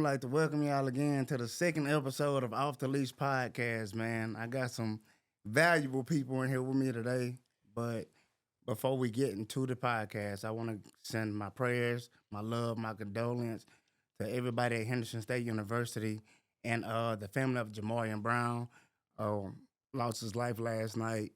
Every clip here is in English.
like to welcome y'all again to the second episode of Off the Leash podcast, man. I got some valuable people in here with me today, but before we get into the podcast, I want to send my prayers, my love, my condolence to everybody at Henderson State University and the family of Jamarian Brown. Um, Lost his life last night.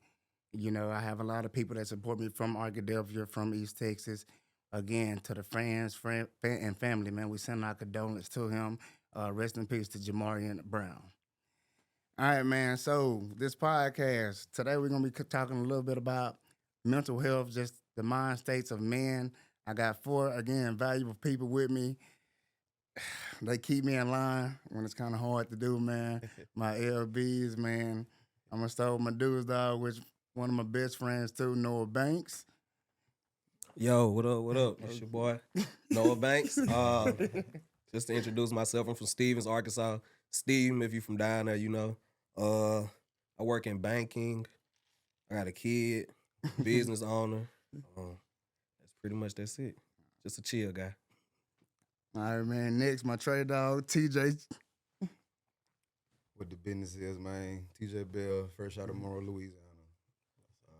You know, I have a lot of people that support me from Arkadelphia, from East Texas. Again, to the and family, man, we send our condolences to him. Rest in peace to Jamarian Brown. All right, man. So this podcast today, we're gonna be talking a little bit about mental health, just the mind states of men. I got four again valuable people with me. They keep me in line when it's kind of hard to do, man. My LBs, man. I'm gonna start with my dudes, dog, which one of my best friends too, Noah Banks. Yo, what up? What up? It's your boy, Noah Banks. Just to introduce myself, I'm from Stevens, Arkansas. Steve, if you from down there, you know. I work in banking. I got a kid, business owner. That's it. Just a chill guy. All right, man. Next, my trade dog, TJ. What the business is, man. TJ Bell, fresh out of Monroe, Louisiana.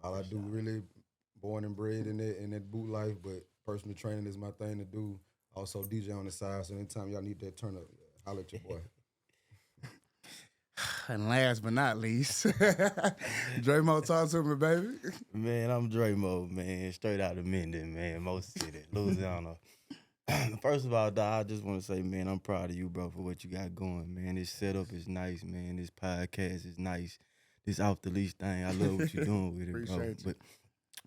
All I do really, born and bred in that boot life, but personal training is my thing to do. Also DJ on the side, so anytime y'all need that turn up, holla at your boy. And last but not least, Dre Moe, talk to me, baby. Man, I'm Dre Moe, man. Straight out of Minden, man. Most City, Louisiana. First of all, dog, I just want to say, man, I'm proud of you, bro, for what you got going, man. This setup is nice, man. This podcast is nice. This off the leash thing, I love what you're doing with it, bro. Appreciate you. But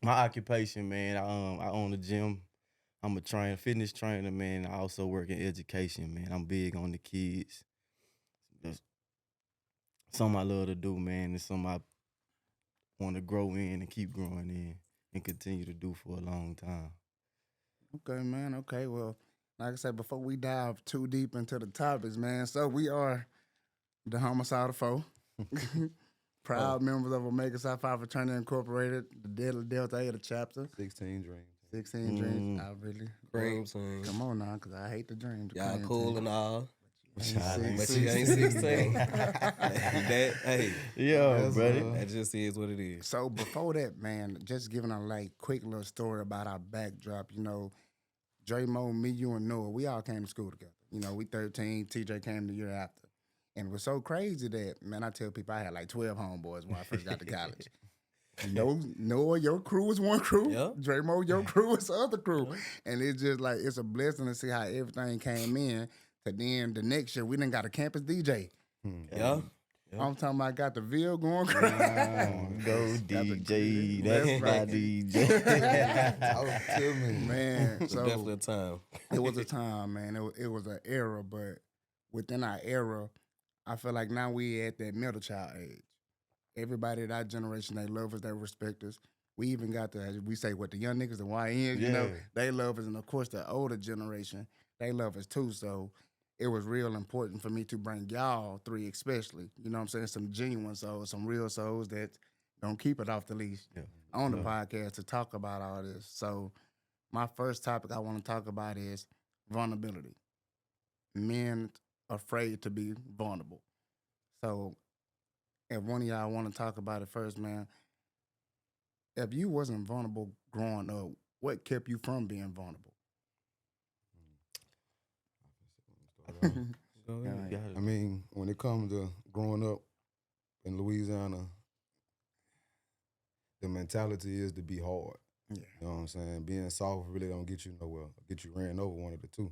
my occupation, man, I own a gym. I'm a fitness trainer, man. I also work in education, man. I'm big on the kids. That's something I love to do, man. It's something I want to grow in and keep growing in and continue to do for a long time. Okay, man. Okay, well, like I said, before we dive too deep into the topics, man, so we are the Homicidal Foe. Proud members of Omega Psi Phi Fraternity Incorporated, the Delta Eta chapter. 16 dreams. 16 dreams. I really. Cream team. Come on now, because I hate the dreams. Y'all cool and all. But But you ain't 16. Hey, Yo, brother. that just is what it is. So before that, man, just giving a quick little story about our backdrop. You know, Dre Moe, me, you, and Noah, we all came to school together. You know, we 13. TJ came the year after, and it was so crazy that, man, I tell people I had 12 homeboys when I first got to college. Noah, your crew was one crew. Yep. Dre Moe, your crew was the other crew, and it's just it's a blessing to see how everything came in. To then the next year, we done got a campus DJ. Yeah. I'm talking about got the Ville going Go DJ, That's that's right. my DJ. Talk to me. Man, so Definitely a time. it was a time, man. It was an era, but within our era, I feel like now we at that middle child age. Everybody at our generation, they love us, they respect us. We even got we say what the young niggas, the YNs, you know, they love us. And of course, the older generation, they love us too. So it was real important for me to bring y'all three especially, you know what I'm saying, some genuine souls, some real souls that don't keep it off the leash on the podcast to talk about all this. So my first topic I want to talk about is vulnerability. Men afraid to be vulnerable. So if one of y'all want to talk about it first, man, if you wasn't vulnerable growing up, what kept you from being vulnerable? I mean, when it comes to growing up in Louisiana, the mentality is to be hard. Yeah. You know what I'm saying? Being soft really don't get you nowhere. Get you ran over, one of the two.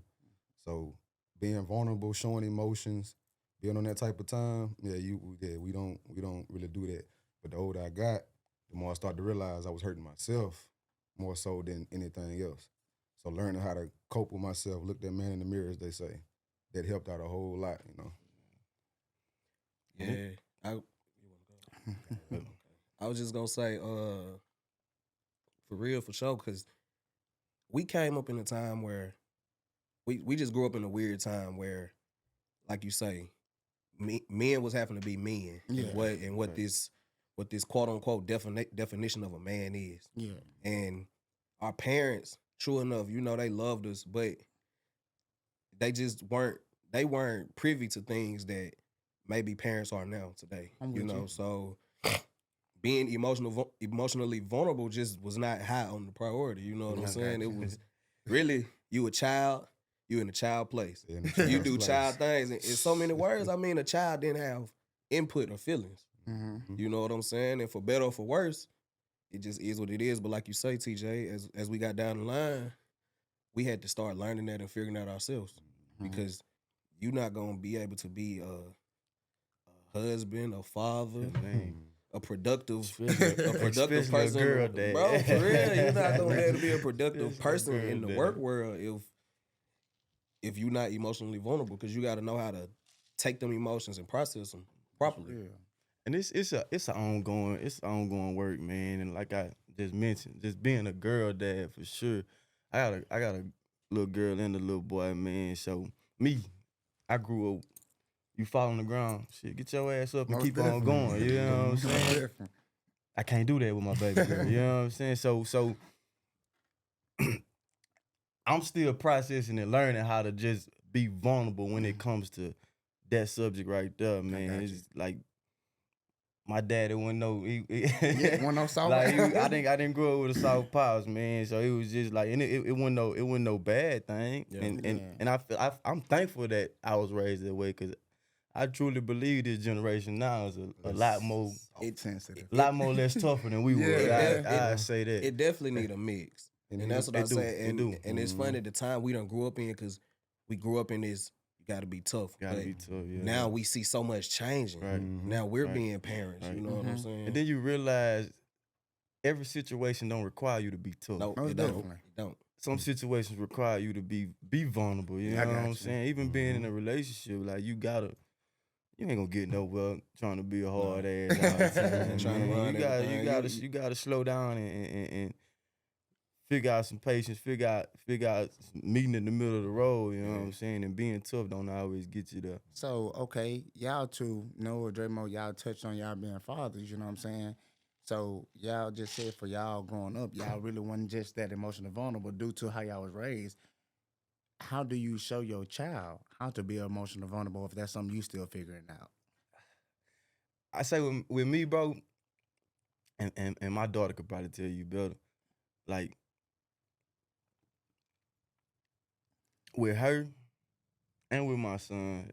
So being vulnerable, showing emotions, being on that type of time, we don't really do that. But the older I got, the more I started to realize I was hurting myself more so than anything else. So learning how to cope with myself, look that man in the mirror, as they say, that helped out a whole lot, you know. Yeah. I was just gonna say, for real, for sure, because we came up in a time where we just grew up in a weird time where, like you say, men was having to be men. Yeah. And what this quote unquote definition of a man is. Yeah. And our parents, true enough, you know, they loved us, but they just weren't they weren't privy to things that maybe parents are now today. I'm You with know, you. so being emotionally vulnerable just was not high on the priority. You know what I'm I saying? got It you. was really you a child, you in a child place. In the You child's do place. child things. In so many words, I mean, a child didn't have input or feelings. Mm-hmm. You know what I'm saying? And for better or for worse, it just is what it is. But like you say, TJ, as we got down the line, we had to start learning that and figuring out ourselves because you're not gonna be able to be a husband, a father, Man. a productive Especially a person, girl dad. bro. For real, you're not gonna be able to be a productive Especially a person girl in the dad. work world if you're not emotionally vulnerable, because you got to know how to take them emotions and process them properly. Yeah. And it's an ongoing work, man. And like I just mentioned, just being a girl dad for sure. I got a little girl and a little boy, man. So me, I grew up. You fall on the ground, shit, get your ass up and Most keep on definitely. going. You know what I'm Most saying? definitely. I can't do that with my baby girl. You know what I'm saying? So I'm still processing and learning how to just be vulnerable when it comes to that subject right there, man. got It's you. like my daddy wouldn't know. Yeah, one no soft. Like I didn't grow up with a soft pops, man. So it was just like, and it wasn't no bad thing. Yeah. And I'm thankful that I was raised that way, because I truly believe this generation now is a lot more. It's sensitive. A lot more less tougher than we were. Yeah. I say that. It definitely need a mix. And that's what I say. And it's Mm-hmm. funny the time we done grew up in, because we grew up in this, you got to be tough. Gotta But be tough, yeah. now we see so much changing. Right. Now we're Right. being parents. Right. You know what I'm saying? And then you realize every situation don't require you to be tough. no, Most it don't. definitely. It don't. Some situations require you to be vulnerable. You know I what got I'm you. saying? Even being in a relationship, like you ain't gonna get nowhere trying to be a hard ass all the time. Trying to man. run everything. You gotta slow down and figure out some patience, figure out some meeting in the middle of the road, you know what I'm saying? And being tough don't always get you there. So, okay, y'all two, Noah, Dre Moe, y'all touched on y'all being fathers, you know what I'm saying? So, y'all just said for y'all growing up, y'all really wasn't just that emotionally vulnerable due to how y'all was raised. How do you show your child how to be emotionally vulnerable if that's something you still figuring out? I say with me, bro, and my daughter could probably tell you better. Like, with her and with my son,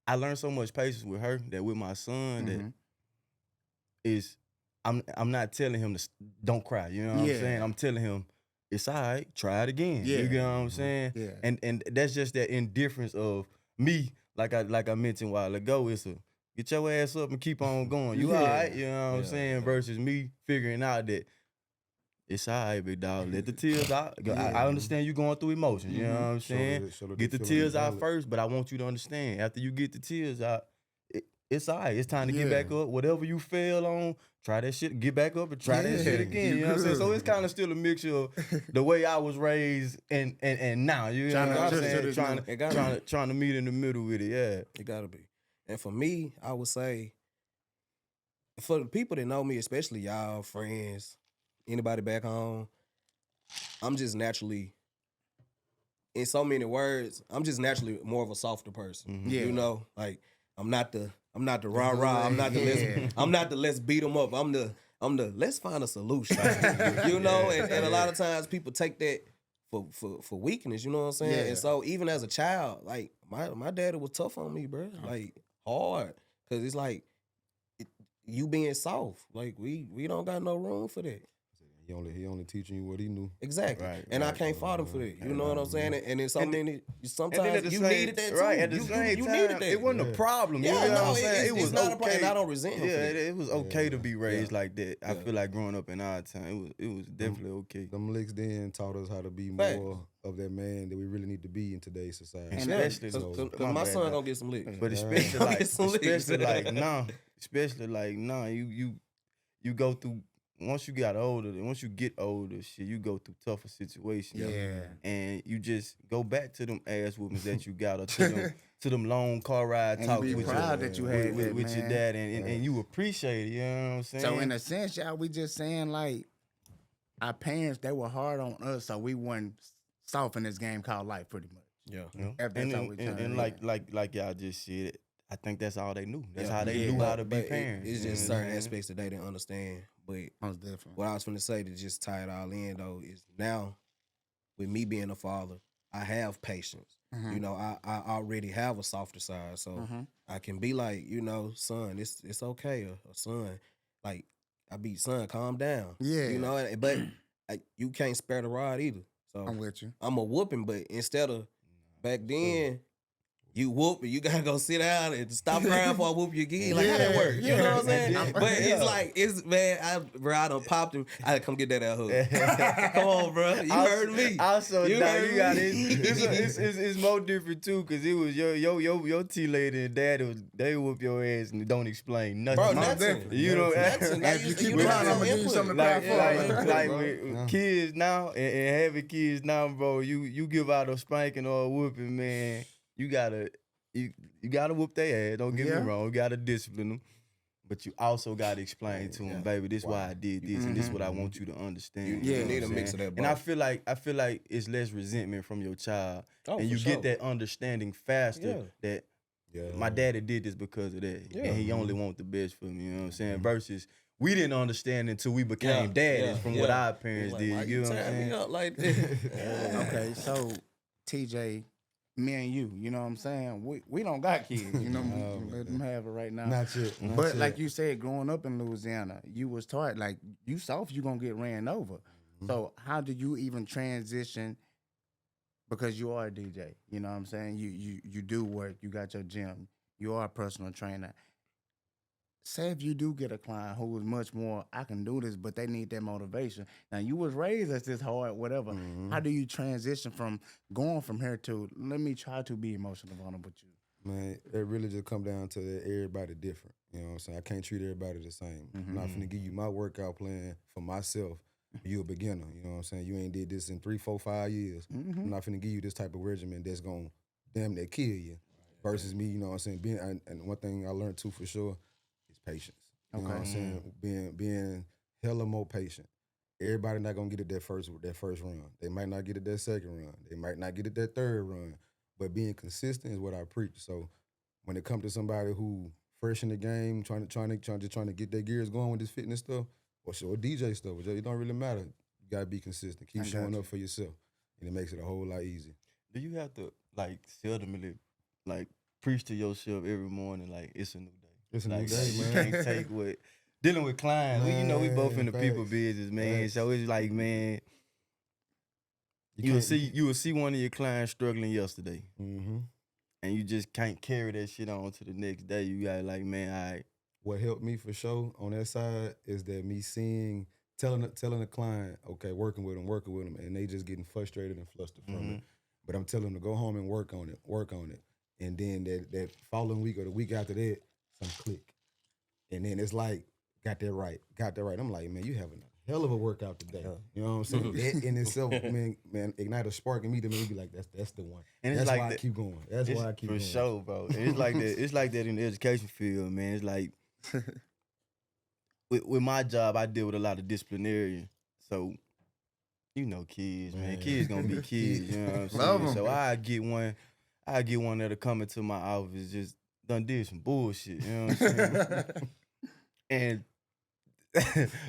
I learned so much patience with her that with my son that is I'm not telling him to don't cry. You know what I'm Yeah. saying? I'm telling him it's all right. Try it again. Yeah. You get what I'm saying? Yeah. And that's just that indifference of me. Like I mentioned a while ago, it's a get your ass up and keep on going. You Yeah. all right? You know what I'm Yeah, saying? yeah. Versus me figuring out that it's all right, big dog. Let the tears out. I understand you going through emotions. You know what I'm saying? Get the tears out first, but I want you to understand. After you get the tears out, it's all right. It's time to get back up. Whatever you fail on, try that shit. Get back up and try that shit again. You know what I'm saying? So it's kind of still a mixture of the way I was raised and now. You know what I'm saying? Trying to meet in the middle with it. Yeah, It gotta be. And for me, I would say, for the people that know me, especially y'all, friends, anybody back home, I'm just naturally, in so many words, I'm just naturally more of a softer person. Yeah. You know, like I'm not the rah-rah. I'm not the let's beat them up. I'm the let's find a solution. You know, and a lot of times people take that for weakness, you know what I'm saying? Yeah. And so even as a child, like my daddy was tough on me, bro. Like hard. Cause it's like you being soft. Like we don't got no room for that. He only teaching you what he knew. Exactly. Right, and I right. can't fault him for that. You know what I'm saying? And it's something that And then sometimes at the you same- needed that too. Right, at the you same time, needed that. it wasn't a problem. Yeah, you know no, what I'm saying? it was not a problem. And I don't resent him for that. It was okay to be raised Yeah. like that. I Yeah. feel like growing up in our time, it was definitely okay. Them licks then taught us how to be Facts. more of that man that we really need to be in today's society. And Yeah, especially- cause my my bad, son dog. gonna get some licks. But Yeah. especially like, Get some licks. you go through once you get older, shit, you go through tougher situations. Yeah. And you just go back to them ass whoopings that you got, or to them long car ride And talks you be with proud that you had that, with your man. dad, and you appreciate it. You know what I'm saying? So in a sense, y'all, we just saying like our parents, they were hard on us, so we weren't soft in this game called life, pretty much. Yeah. You know? If that's how we and, turn and it. like y'all just said, I think that's all they knew. That's Yeah. how they Yeah. knew how to be But parents. it's you just know what I'm certain saying? aspects that they didn't understand. But Most definitely. what I was going to say to just tie it all in though is now with me being a father, I have patience. Mhm. You know, I already have a softer side, so Mhm. I can be like, you know, son, it's okay, or son, like I be son, calm down. Yeah. You know, but you can't spare the rod either. So I'm with you. I'm a whooping, but instead of back then. You whoop and you gotta go sit down and stop crying before I whoop you again. Like, how that work? You know what I'm saying? Yeah. But it's like, man, I done popped him. I had to come get that hook. Come on, bro. You heard me. Also, You now heard you got me. it's more different too, cause it was your T lady and dad they whoop your ass and don't explain nothing. Bro, Most nothing. definitely. You know, Nothing. And if you keep don't crying, have I'm gonna give you input. something to cry for. like bro. with Yeah. kids now and having kids now, bro. You give out a spanking or a whooping, man. You gotta whoop their ass. Don't get Yeah. me wrong. You gotta discipline them. But you also gotta explain to them, baby, this why I did this, and this what I want you to understand. You Yeah. know need what a I'm mix of saying? that. And I both. feel like it's less resentment from your child, Oh, and for you sure. get that understanding faster that Yeah. my daddy did this because of that, Yeah. and he only want the best for me. You know what I'm saying? Versus we didn't understand until we became Yeah, daddies from what our parents Like, did. why You know what I'm tearing me saying? up like this? Okay, so TJ, me and you know what I'm saying? We don't got kids. You know, No, let them have it right now. Not yet. not But yet. like you said, growing up in Louisiana, you was taught like you soft, you gonna get ran over. So how do you even transition? Because you are a DJ, you know what I'm saying? You do work, you got your gym, you are a personal trainer. Say if you do get a client who is much more, I can do this, but they need that motivation. Now you was raised as this hard, whatever. How do you transition from going from here to let me try to be emotional vulnerable with you? Man, it really just come down to that everybody different. You know what I'm saying? I can't treat everybody the same. I'm not finna give you my workout plan for myself. You a beginner. You know what I'm saying? You ain't did this in 3, 4, 5 years. I'm not finna give you this type of regimen that's gonna damn near kill you. Versus me, you know what I'm saying? And one thing I learned too for sure is patience. You know what I'm saying? Being hella more patient. Everybody not gonna get it that first run. They might not get it that second run. They might not get it that third run. But being consistent is what I preach. So when it comes to somebody who fresh in the game, trying to get their gears going with this fitness stuff, or DJ stuff, it don't really matter. You gotta be consistent. Keep showing up for yourself, and it makes it a whole lot easier. Do you have to like seldomly like preach to yourself every morning like it's a new day? It's a new Like, day, you man. can't take what dealing with clients. We both in the Man, people facts. business, man. Facts. So it's like, man, you will see one of your clients struggling yesterday, Mm-hmm. and you just can't carry that shit on to the next day. You got like, man, all right. What helped me for sure on that side is that me telling the client, okay, working with them, and they just getting frustrated and flustered from it. But I'm telling them to go home and work on it. And then that following week or the week after that, some click. And then it's like, got that right. I'm like, man, you having a hell of a workout today. You know what I'm saying? That in itself, man, ignite a spark in me to maybe like, that's the one. And that's it's like why I keep going. That's why I keep going. For sure, bro. And it's like that. It's like that in the education field, man. It's like with my job, I deal with a lot of disciplinarian. So, you know, kids, man. Kids gonna be kids. You know what I'm saying? Love 'em. So I get one that'll come into my office just done did some bullshit. You know what I'm saying? And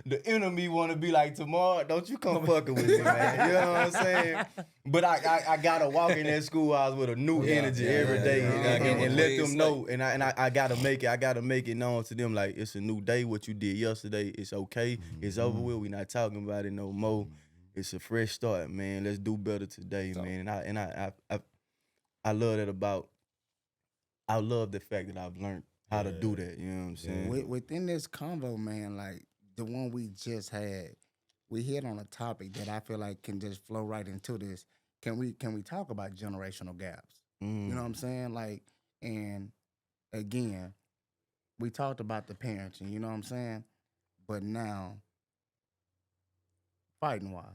the enemy want to be like, tomorrow, don't you come fucking with me, man. You know what I'm saying? But I gotta walk in that schoolhouse with a new energy every day and let them know. And I gotta make it known to them like it's a new day. What you did yesterday, it's okay. It's over with. We not talking about it no more. It's a fresh start, man. Let's do better today, man. And I love that about. I love the fact that I've learned how to do that. You know what I'm saying? Within this convo, man, like the one we just had, we hit on a topic that I feel like can just flow right into this. Can we talk about generational gaps? You know what I'm saying? Like, and again, we talked about the parenting, you know what I'm saying? But now, fighting wise,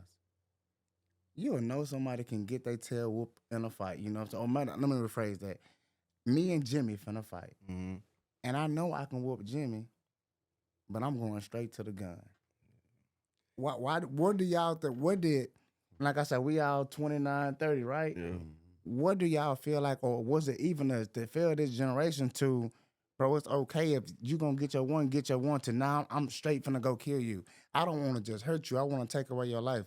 you'll know somebody can get their tail whooped in a fight, you know what I'm saying? Let me rephrase that. Me and Jimmy finna fight. And I know I can whoop Jimmy, but I'm going straight to the gun. Why what do y'all think? What did, like I said, we all 29, 30, right? Yeah. what do y'all feel like, or was it even to feel this generation to, bro, it's okay if you gonna get your one, to now I'm straight finna go kill you. I don't want to just hurt you. I want to take away your life.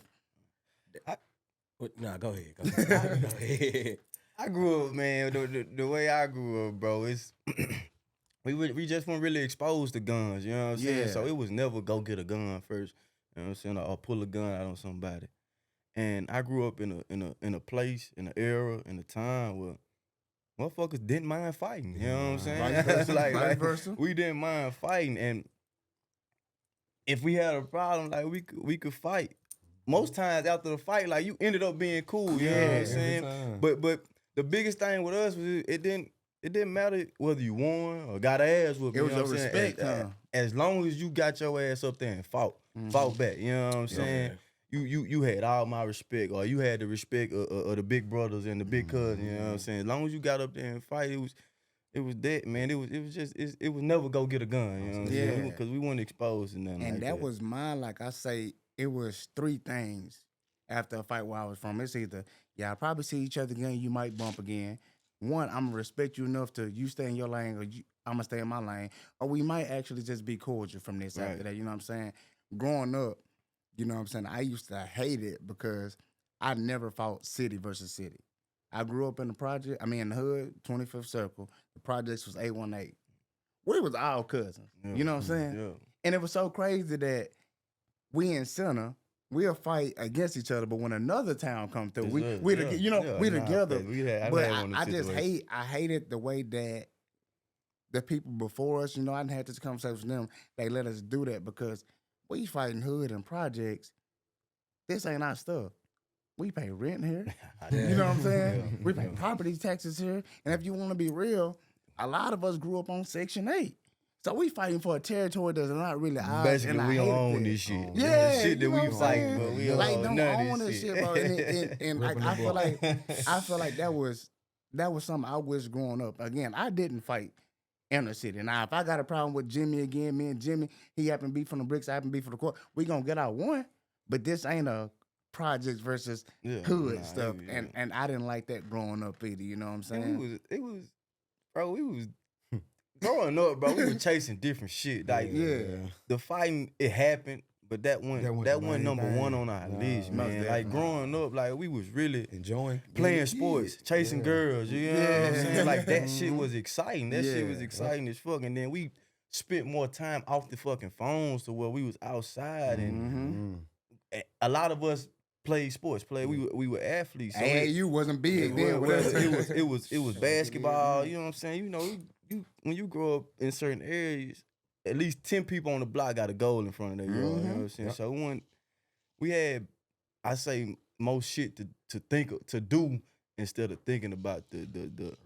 Nah, go ahead. Go ahead. I grew up, man. The way I grew up, bro, it's we just weren't really exposed to guns. You know what I'm saying? Yeah. So it was never go get a gun first. You know what I'm saying? Or pull a gun out on somebody. And I grew up in a place, in an era, in a time where motherfuckers didn't mind fighting. You know what I'm saying? Vice versa. like, Vice versa. we didn't mind fighting, and if we had a problem, like we could fight. Most times after the fight, like you ended up being cool. You know what I'm saying? But the biggest thing with us was it didn't matter whether you won or got ass whooped. It was you know a what I'm respect, saying? As long as you got your ass up there and fought back. You know what I'm saying? You had all my respect, or you had the respect of the big brothers and the big cousins. You know what I'm saying? As long as you got up there and fight, it was that, man. It was never go get a gun. You know what I'm saying? Because we weren't exposed to nothing. And like that was mine. Like I say, it was 3 things after a fight where I was from. It's either y'all probably see each other again, you might bump again. 1, I'm gonna respect you enough to you stay in your lane, or I'm gonna stay in my lane, or we might actually just be cordial from this after that. You know what I'm saying? Growing up, you know what I'm saying, I used to hate it because I never fought city versus city. I grew up in the project, in the hood, 25th Circle. The projects was 818. We was all cousins. You know what I'm saying? Yeah. And it was so crazy that we in center, we'll fight against each other, but when another town come through, we together. But I just hated the way that the people before us, I didn't have this conversation with them, they let us do that because we fighting hood and projects. This ain't our stuff. We pay rent here. You know what I'm saying? We pay property taxes here. And if you want to be real, a lot of us grew up on Section 8. So we fighting for a territory that's not really ours. Basically, we don't own this shit. Yeah, the shit that we fighting, but we don't own none of this shit, bro. And like, I feel like that was something I wish growing up. Again, I didn't fight inner city. Now, if I got a problem with Jimmy again, me and Jimmy, he happened to be from the bricks, I happen to be from the court, we gonna get our one. But this ain't a projects versus hood stuff. And I didn't like that growing up either. You know what I'm saying? It was, bro. We was growing up, bro. We were chasing different shit. Like the fighting, it happened, but that went number one on our list, man. Like growing up, like we was really enjoying playing sports, chasing girls. You know what I'm saying? Like that shit was exciting. That shit was exciting as fuck. And then we spent more time off the fucking phones to where we was outside, and a lot of us played sports. We were athletes. So AAU wasn't big then. It was basketball. You know what I'm saying? You know, you when you grow up in certain areas, at least 10 people on the block got a goal in front of their yard. You know what I'm saying? So we had, I say, most shit to think to do instead of thinking about the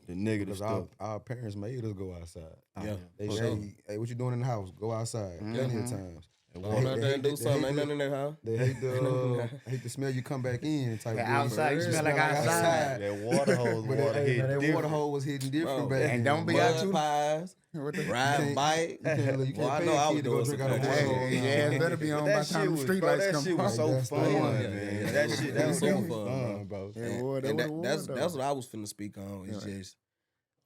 negative stuff. Our parents made us go outside. Yeah, They say, hey, what you doing in the house? Go outside. Plenty of times. Walk out there and do something. Ain't nothing in their house. They hate the smell you come back in type of outside, you smell like outside. That water hose, that water hose was hitting different back. And don't be out too pies. Ride bike. You can't pay a kid to go drink out of water hose. Yeah, it better be on by the time the street lights come. That shit was so fun, man. That was so fun, bro. And that's what I was finna speak on. It's just,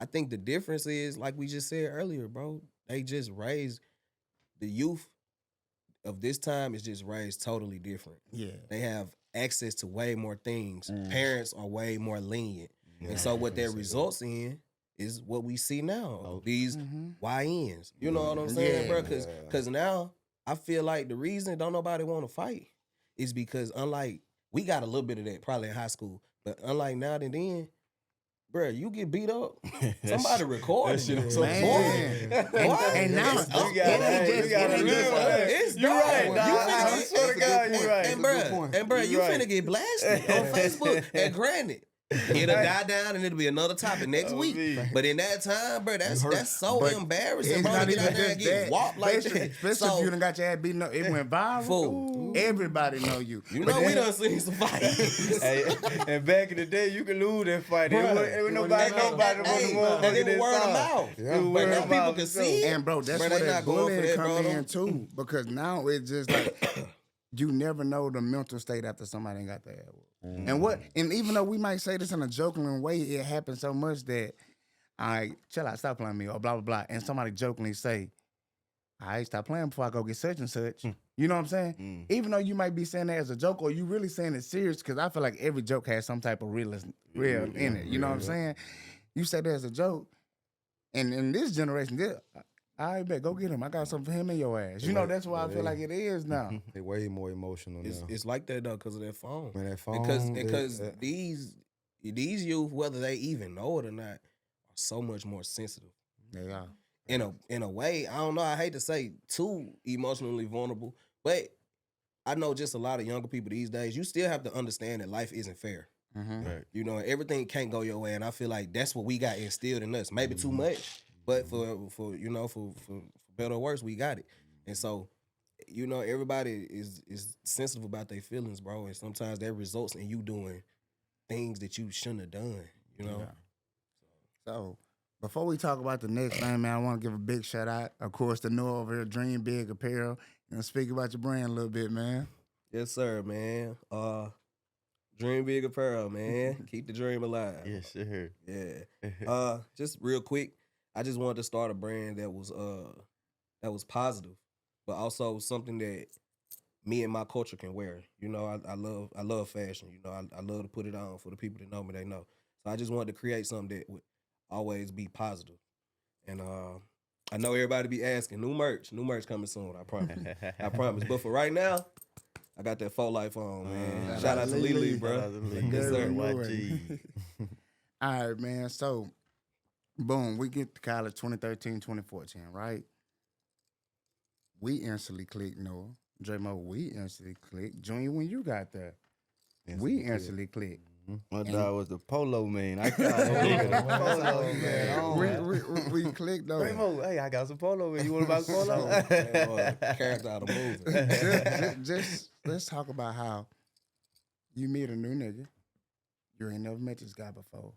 I think the difference is, like we just said earlier, bro, they just raised the youth of this time is just raised totally different. Yeah. They have access to way more things. Parents are way more lenient. And so what that results in is what we see now. These YNs. You know what I'm saying, bro? Because now I feel like the reason don't nobody want to fight is because unlike, we got a little bit of that probably in high school, but unlike now and then, bro, you get beat up, somebody record it. And now it's you right, dog. I swear to God, you right. And bro, you finna get blasted on Facebook. And granted, it'll die down and it'll be another topic next week. But in that time, bro, that's so embarrassing, bro, to get out there and get whopped like that. Especially if you done got your ass beaten up. It went viral. Everybody know you. You know we done seen some fights. And back in the day, you could lose that fight. It was nobody and it was word of mouth. But now people can see it. And bro, that's where that bullying come in too. Because now it's just like you never know the mental state after somebody ain't got the ad whoop. Mm. And even though we might say this in a joking way, it happens so much that chill out, stop playing me, or blah blah blah. And somebody jokingly say, stop playing before I go get such and such. You know what I'm saying? Even though you might be saying that as a joke, or you really saying it serious, because I feel like every joke has some type of real in it. You know what I'm saying? You say that as a joke, and in this generation, I bet go get him. I got something for him in your ass. You know, that's why I feel like it is now. They way more emotional now. It's like that though because of that phone. Man, that phone. Because these youth, whether they even know it or not, are so much more sensitive. They are. In a way, I don't know. I hate to say too emotionally vulnerable, but I know just a lot of younger people these days. You still have to understand that life isn't fair. Right. You know, everything can't go your way, and I feel like that's what we got instilled in us. Maybe too much, but for better or worse, we got it. And so, you know, everybody is sensitive about their feelings, bro. And sometimes that results in you doing things that you shouldn't have done. You know. Yeah. So before we talk about the next thing, man, I want to give a big shout out, of course, to Noah over here, Dream Big Apparel. Speak about your brand a little bit, man. Yes, sir, man. Dream Big Apparel, man. Keep the dream alive. Yes, sir. Yeah. Just real quick, I just wanted to start a brand that was positive, but also something that me and my culture can wear. You know, I love fashion. You know, I love to put it on for the people that know me. They know. So I just wanted to create something that would always be positive. And I know everybody be asking, new merch coming soon. I promise. I promise. But for right now, I got that 4 Life on, man. Shout out to Lily, bro. Yes, sir. YG. All right, man. So, boom, we get to college 2013, 2014, right? We instantly clicked, Noah. Dre Moe, we instantly clicked. Junior, when you got there, we instantly clicked. My dog was the polo man. I got polo man. We clicked though. Dre Moe, hey, I got some polo man. You want to buy some polo? Character out of movie. just let's talk about how you meet a new nigga. You ain't never met this guy before.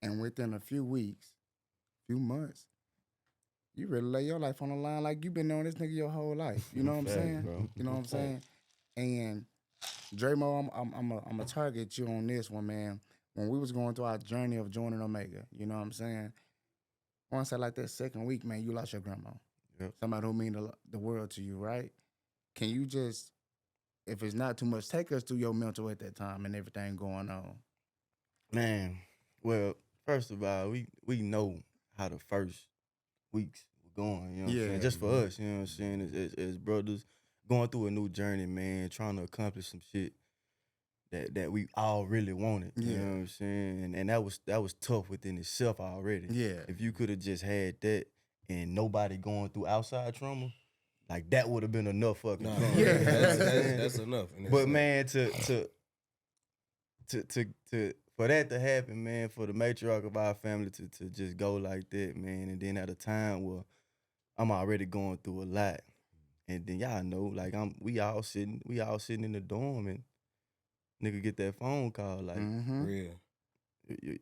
And within a few weeks, few months, you really lay your life on the line like you've been knowing this nigga your whole life. You know what I'm saying? Bro. You know what I'm saying? And Dre Moe, I'm a target you on this one, man. When we was going through our journey of joining Omega, you know what I'm saying? Once I like that second week, man, you lost your grandma. Yep. Somebody who mean the world to you, right? Can you just, if it's not too much, take us through your mental at that time and everything going on? Man, well, first of all, we know how the first weeks were going, you know what I'm saying? Just for us, you know what I'm saying? As brothers going through a new journey, man, trying to accomplish some shit that we all really wanted. You know what I'm saying? And that was tough within itself already. Yeah. If you could have just had that and nobody going through outside trauma, like that would have been enough fucking trauma. Yeah. That's enough. But man, to for that to happen, man, for the matriarch of our family to just go like that, man, and then at a time where I'm already going through a lot, and then y'all know, like we all sitting in the dorm, and nigga get that phone call, like, Real.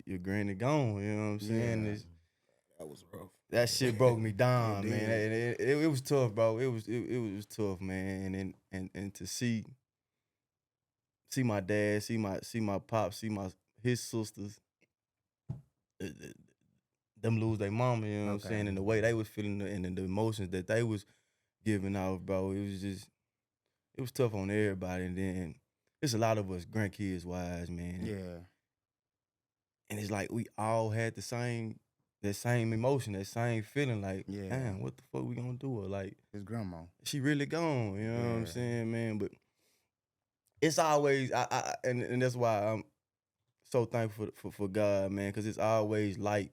Your granny gone, you know what I'm saying? Yeah. That was rough. That shit broke me down, man. It was tough, bro. It was tough, man, and to see my dad, see my pops, see his sisters, them lose their mama, you know what I'm saying, and the way they was feeling and the emotions that they was giving out, bro, it was tough on everybody. And then there's a lot of us grandkids wise, man. Yeah. And it's like we all had that same emotion, that same feeling, like, damn, what the fuck we gonna do? Or like, his grandma, she really gone, you know what I'm saying, man? But it's always, and that's why I'm so thankful for God, man, because it's always light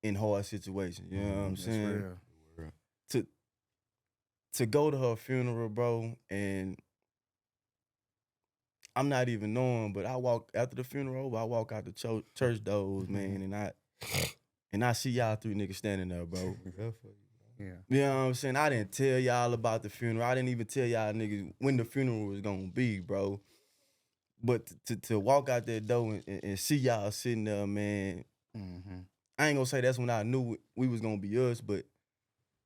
in hard situations, you know what I'm saying? Real. To go to her funeral, bro, and I'm not even knowing, but I walk after the funeral, I walk out the church doors, man, and I see y'all 3 niggas standing there, bro. Yeah. You know what I'm saying? I didn't tell y'all about the funeral. I didn't even tell y'all niggas when the funeral was gonna be, bro. But to walk out that door and see y'all sitting there, man, I ain't gonna say that's when I knew we was gonna be us, but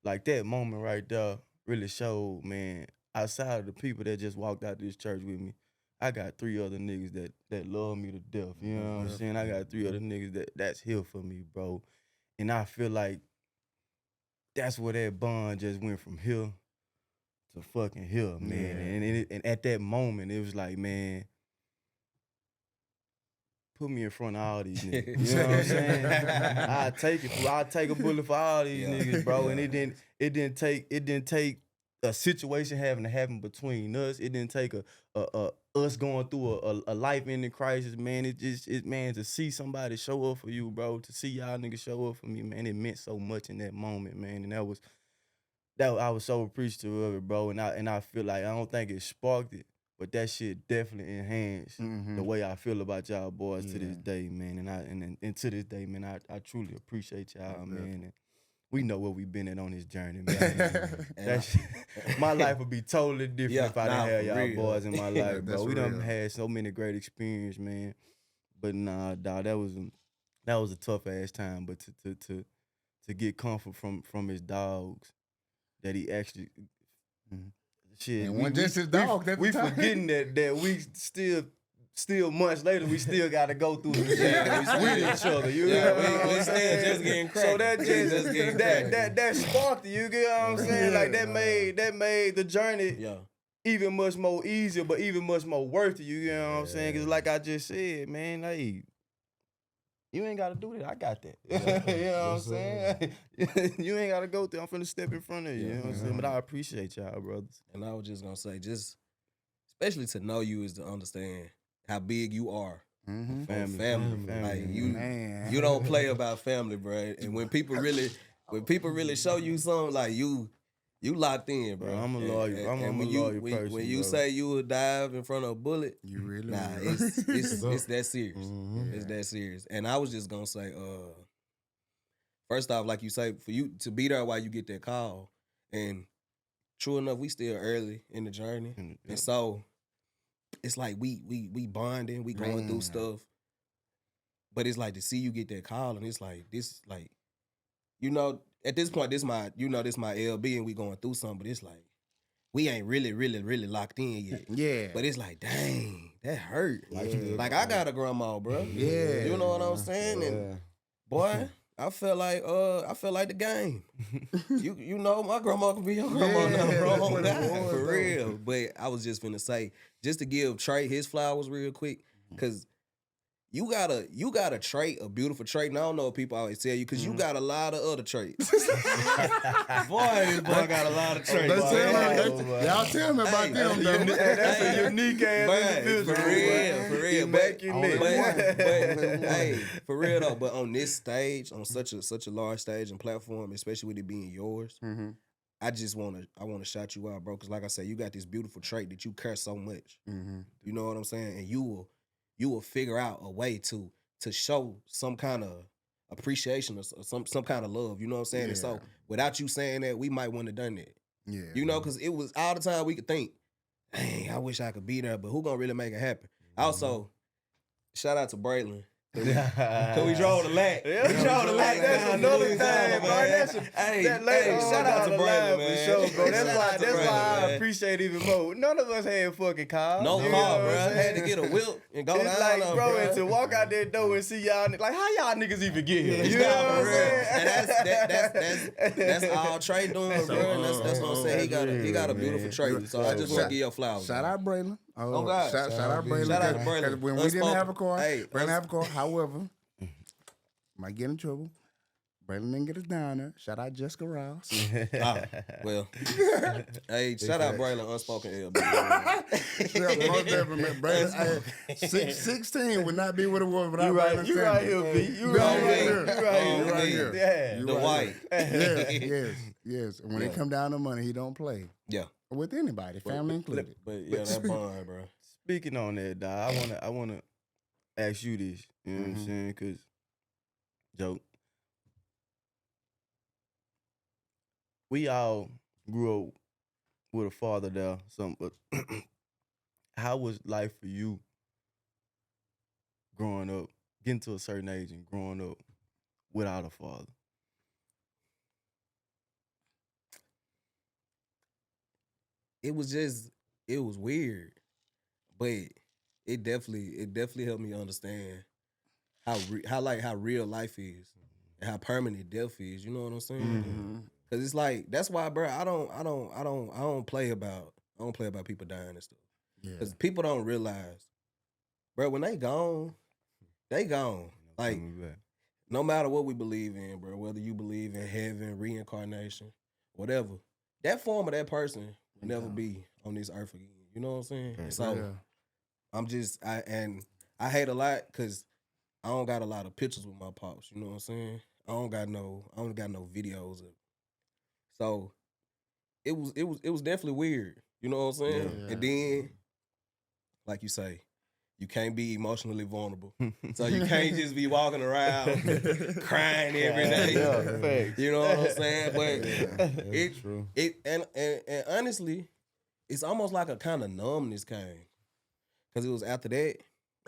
like that moment right there really showed, man, outside of the people that just walked out this church with me, I got 3 other niggas that love me to death. You know what I'm saying? I got 3 other niggas that's here for me, bro. And I feel like that's where that bond just went from here to fucking here, man. And at that moment, it was like, man, put me in front of all these niggas. You know what I'm saying? I'll take a bullet for all these niggas, bro. And it didn't take a situation having to happen between us. It didn't take us going through a life-ending crisis, man. Man, to see somebody show up for you, bro, to see y'all niggas show up for me, man, it meant so much in that moment, man. And I was so appreciative of it, bro. And I feel like I don't think it sparked it, but that shit definitely enhanced the way I feel about y'all boys to this day, man. And to this day, man, I truly appreciate y'all, man. And we know where we've been at on this journey, man. My life would be totally different if I didn't have y'all boys in my life, bro. We done had so many great experiences, man. But nah, dog, that was a tough ass time. But to get comfort from his dogs, that he actually shit. And just his dog. We forgetting that we still months later, we still got to go through with each other. You know what I'm we still saying? just getting cracked. So that sparked it. You get what I'm saying? Like that made the journey even much more easier, but even much more worth it. You get what I'm saying? Because like I just said, man, hey, you ain't got to do that. I got that. You know what I'm saying? You ain't got to go through. I'm finna step in front of you. You know what I'm saying? But I appreciate y'all, brothers. And I was just gonna say, just especially to know you is to understand how big you are. Family. Like you don't play about family, bro. And when people really show you something, like you locked in, bro. I'm a loyal. I'm a loyal person. When you say you would dive in front of a bullet, you really it's that serious. It's that serious. And I was just gonna say, first off, like you say, for you to be there while you get that call, and true enough, we still early in the journey, and so it's like we bonding, we going through stuff, but it's like to see you get that call, and it's like this, like, you know, at this point, this my LB, and we going through something, but it's like we ain't really locked in yet. Yeah. But it's like, dang, that hurt. Like I got a grandma, bro. Yeah. You know what I'm saying? And boy, I felt like the game. you know, my grandma can be your grandma now, bro. For real. But I was just finna say, just to give Trey his flowers real quick, because you got a trait, a beautiful trait. And I don't know what people always tell you, because you got a lot of other traits. Boy, this boy got a lot of traits. Y'all tell me about them, though. That's a unique ass individual. For real. But hey, for real though. But on this stage, on such a large stage and platform, especially with it being yours, I just wanna shout you out, bro. Because like I said, you got this beautiful trait that you care so much. You know what I'm saying? And you will figure out a way to show some kind of appreciation or some kind of love. You know what I'm saying? Yeah. And so without you saying that, we might wouldn't have done that. Yeah. You know, because it was all the time we could think, dang, I wish I could be there, but who gonna really make it happen? Also, shout out to Braylon. Cause we drove the lack. Yeah, we drove the lack. That's another thing, bro. Shout out to Braylon, man. Sure, bro. That's Shout out to why Braylon, I man. appreciate even more. None of us had fucking cars. No You car, know bro. what I'm I had to saying? get a whip and go down. It's like, bro, bro, and to walk out that door and see y'all, like, how y'all niggas even get here? You know Yeah, what I'm for real. saying? And that's all Trey doing, bro. And that's what I'm saying. He got a beautiful trait. So I just want to give you flowers. Shout out Braylon. Oh, God. Shout out Braylon. Shout out to Braylon. 'Cause when we didn't have a car, Hey, Braylon have a car. However, might get in trouble. Braylon didn't get us down there. Shout out Jessica Rouse. Well, hey, shout out Braylon, unspoken L. Most definitely, Braylon. 16 would not be what it was without Braylon. You right here, B. You right here. Yeah. The white. Yes. And when it come down to money, he don't play. Yeah. With anybody, family included. But yeah, that bond, bro. Speaking on that, dog, I wanna ask you this. You know what I'm saying? Because, joke, we all grew up with a father there. But how was life for you growing up, getting to a certain age and growing up without a father? it was weird, but it definitely helped me understand how real life is and how permanent death is. You know what I'm saying? Mm-hmm. Cause it's like that's why, bro. I don't play about people dying and stuff. Yeah. Cause people don't realize, bro, when they gone, they gone. Like Coming back. no matter what we believe in, bro, whether you believe in heaven, reincarnation, whatever, that form of that person will never be on this earth again. You know what I'm saying? Right. So I hate a lot because I don't got a lot of pictures with my pops. You know what I'm saying? I only got no videos of it. So it was definitely weird. You know what I'm saying? Yeah. And then, like you say, you can't be emotionally vulnerable. So you can't just be walking around crying every day. Yeah, facts. You know what I'm saying? But That's true. and honestly, it's almost like a kind of numbness came. Cause it was after that,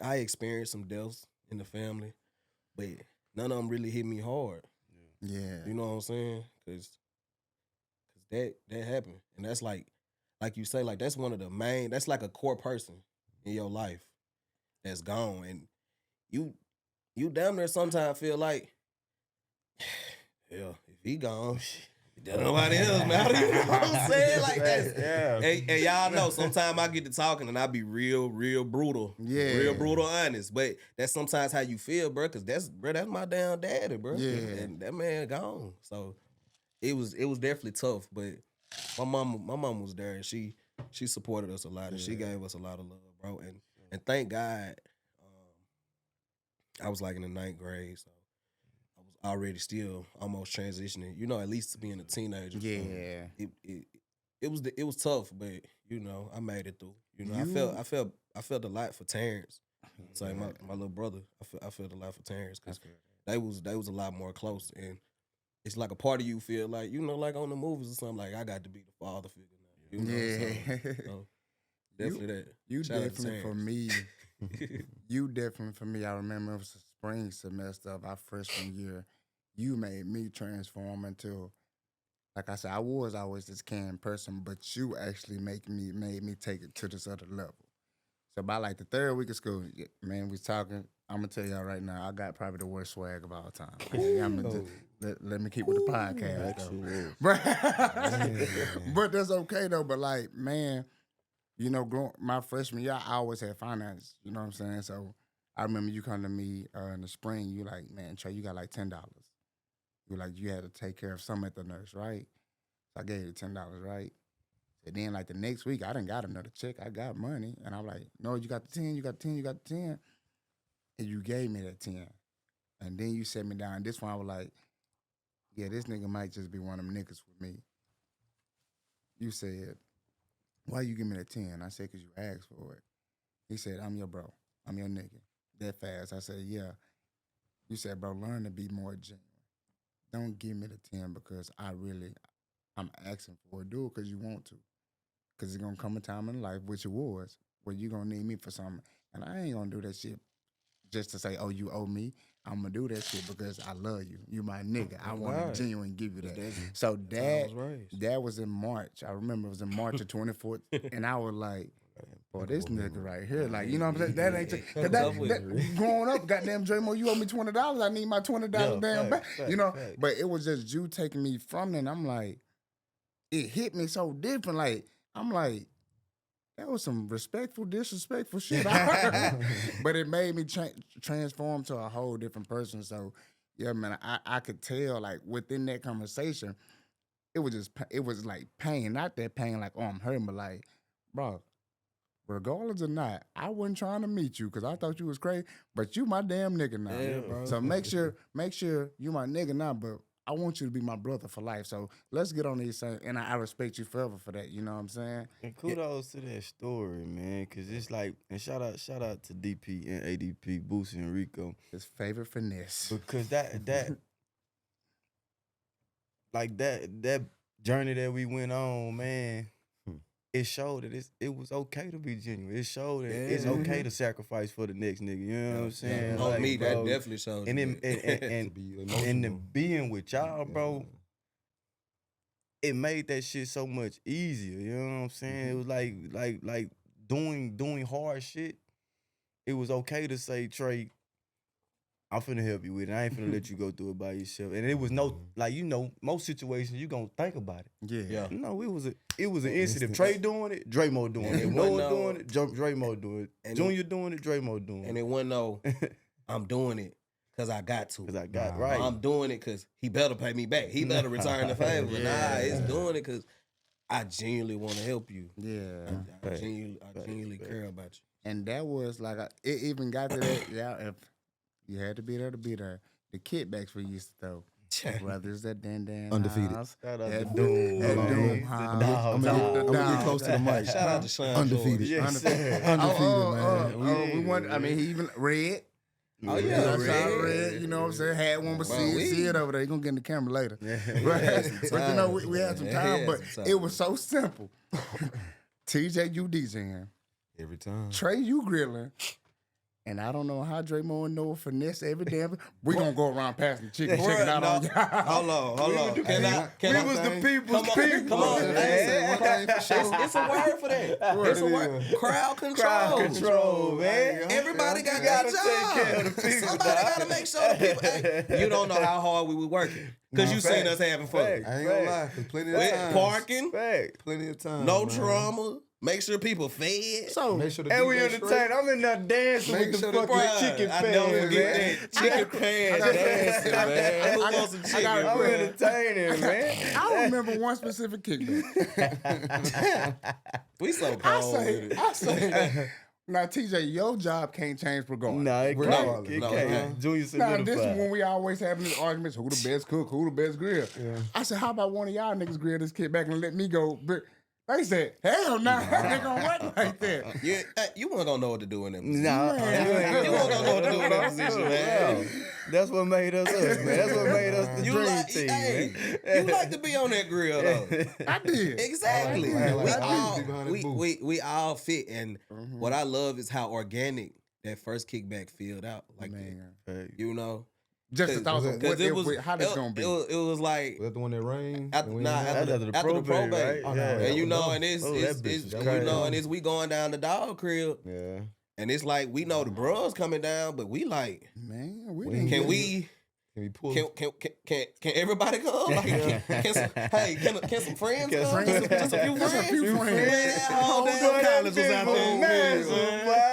I experienced some deaths in the family, but none of them really hit me hard. Yeah. You know what I'm saying? Cause that happened. And that's like you say, like that's one of the main, that's like a core person in your life that's gone. And you damn near sometimes feel like, yeah, if he gone, there's nobody else, man. You know what I'm saying? Like that's, Yeah. and y'all know sometimes I get to talking and I be real brutal. Yeah. Real brutal honest. But that's sometimes how you feel, bro, because that's my damn daddy, bro. Yeah. And that man gone. So it was definitely tough, but my mom was there and she supported us a lot and she gave us a lot of love, bro. And thank God, I was like in the 9th grade, so I was already still almost transitioning, you know, at least to being a teenager. Yeah. So it was tough, but you know, I made it through. You know, I felt a lot for Terrence. So like my little brother, I felt a lot for Terrence because they was a lot more close, and it's like a part of you feel like, you know, like on the movies or something, like I got to be the father figure now. You know, so definitely that. You Shout out to definitely for Terrence. me. You definitely for me. I remember it was the spring semester of our freshman year. You made me transform into, like I said, I was always this canned person, but you actually made me take it to this other level. So by like the 3rd week of school, man, we talking. I'm gonna tell y'all right now, I got probably the worst swag of all time. Let me keep with the podcast though. But that's okay though. But like, man, you know, my freshman year, I always had finance. You know what I'm saying? So I remember you come to me in the spring. You like, man, Trey, you got like $10. You were like, you had to take care of some at the nurse, right? So I gave you $10, right? And then like the next week, I done got another check. I got money, and I'm like, no, you got the 10, you got the 10, you got the 10, and you gave me that 10, and then you set me down. This one, I was like, yeah, this nigga might just be one of them niggas with me. You said, why you give me that 10? I said, because you asked for it. He said, I'm your bro. I'm your nigga. That fast. I said, yeah. You said, bro, learn to be more genuine. Don't give me the 10 because I'm asking for it. Do it because you want to. Because it's going to come a time in life, which it was, where you're going to need me for something. And I ain't going to do that shit just to say, oh, you owe me. I'm going to do that shit because I love you. You my nigga. I want to genuinely give you that. So that was in March. I remember it was in March of 24th. And I was like, boy, this nigga right here, like, you know what I'm saying? That ain't, that growing up, goddamn Dre Moe, you owe me $20. I need my $20 damn back. You know, but it was just you taking me from there. And I'm like, it hit me so different. Like, I'm like, that was some disrespectful shit. But it made me transform to a whole different person. So, yeah, man, I could tell, like, within that conversation, it was like pain. Not that pain, like, oh, I'm hurting, but like, bro, regardless or not, I wasn't trying to meet you because I thought you was crazy, but you my damn nigga now. Yeah, bro. So make sure you my nigga now, but I want you to be my brother for life. So let's get on these same, and I respect you forever for that. You know what I'm saying? And kudos to that story, man, because it's like, and shout out to DP and ADP, Boosie and Rico. His favorite finesse. Because that like that journey that we went on, man, it showed that it was okay to be genuine. It showed that it's okay to sacrifice for the next nigga. You know what I'm saying? On like, me, bro, that definitely showed. and you then, and the being with y'all, bro, it made that shit so much easier. You know what I'm saying? It was like doing hard shit. It was okay to say, Trey, I'm finna help you with it. I ain't finna let you go through it by yourself. And it was no, like, most situations you gonna think about it. Yeah. No, it was an incident. Trey doing it, Dre Moe doing it. it Noah wasn't doing it, Dre Moe doing it. And Junior doing it, Dre Moe doing it. And it wasn't no, I'm doing it because I got to. Cause I got right. I'm doing it because he better pay me back. He better return the favor. Nah, it's doing it because I genuinely want to help you. Yeah. I genuinely care about you. And that was like, it even got to that, if you had to be there to be there. The kickbacks we used to throw. Whether it's that Dan Undefeated. House, Shout out that to Doom. that man. Doom The House. dog. I'm gonna get close to the mic. Shout out to Sean Undefeated. George. Yes, sir. Undefeated, man. We went, I mean, he even Red. Oh, You yeah, know, Red. shout out Red, you know what I'm saying? Had one with Bro, see it over there. You're going to get in the camera later. But you know, we had some Yeah, time, had but some time. it was so simple. TJ, you DJing. Every time. Trey, you grilling. And I don't know how Dre Moe and Noah finesse every damn. We gonna go around passing chicken, checking out on y'all. Hold on. Can I? We was the people's people. Come on, man. It's a word for that. It's a word. Crowd control. Crowd control, man. Everybody got gotta their take job. care of the people, Somebody dog. gotta make sure the people. Hey, you don't know how hard we were working because you seen us having fun. I ain't gonna lie, 'cause plenty of With times. parking, Fact. Plenty of time. no man. trauma. Make sure people fed. So Make sure the And we DJ entertained. straight. I'm in there dancing Make with the sure the fucking chicken I fans, don't man. forget that chicken pan dancing, man. Who wants some chicken? I'm entertaining, man. I remember one specific kickback. We so cold with it. I say, now TJ, your job can't change regardless. Nah, it We're can't. not- It no, can't. Junior Now, this is solidified. when we always having these arguments, who the best cook, who the best grill. I said, how about one of y'all niggas grill this kid back and let me go? But they said, hell no, they gonna work like that. Yeah, you weren't gonna know what to do in that position. Nah, You won't know what to do in that position, man. That's what made us us, man. That's what made us the You dream like, team, hey, man. you like to be on that grill though. I did. Exactly. I like We to all be behind the we, booth. we all fit, and what I love is how organic that first kickback filled out like Man. that. You know, Just the thought of Because what it if was how this gonna be. It was like Was that the one that rained? after, And we nah, ain't have- after the probate, right? Oh, no, Yeah. and you know, no. and it's Oh, that bitch is you crazy. know, and it's we going down the dog crib, Yeah. and it's like we know the bros coming down, but we like, Man, we We didn't can get we? Can we pull? Can everybody come? Like, can some friends Can come? friends- Just a few Just a friends. few friends. Man, that whole damn college was out there.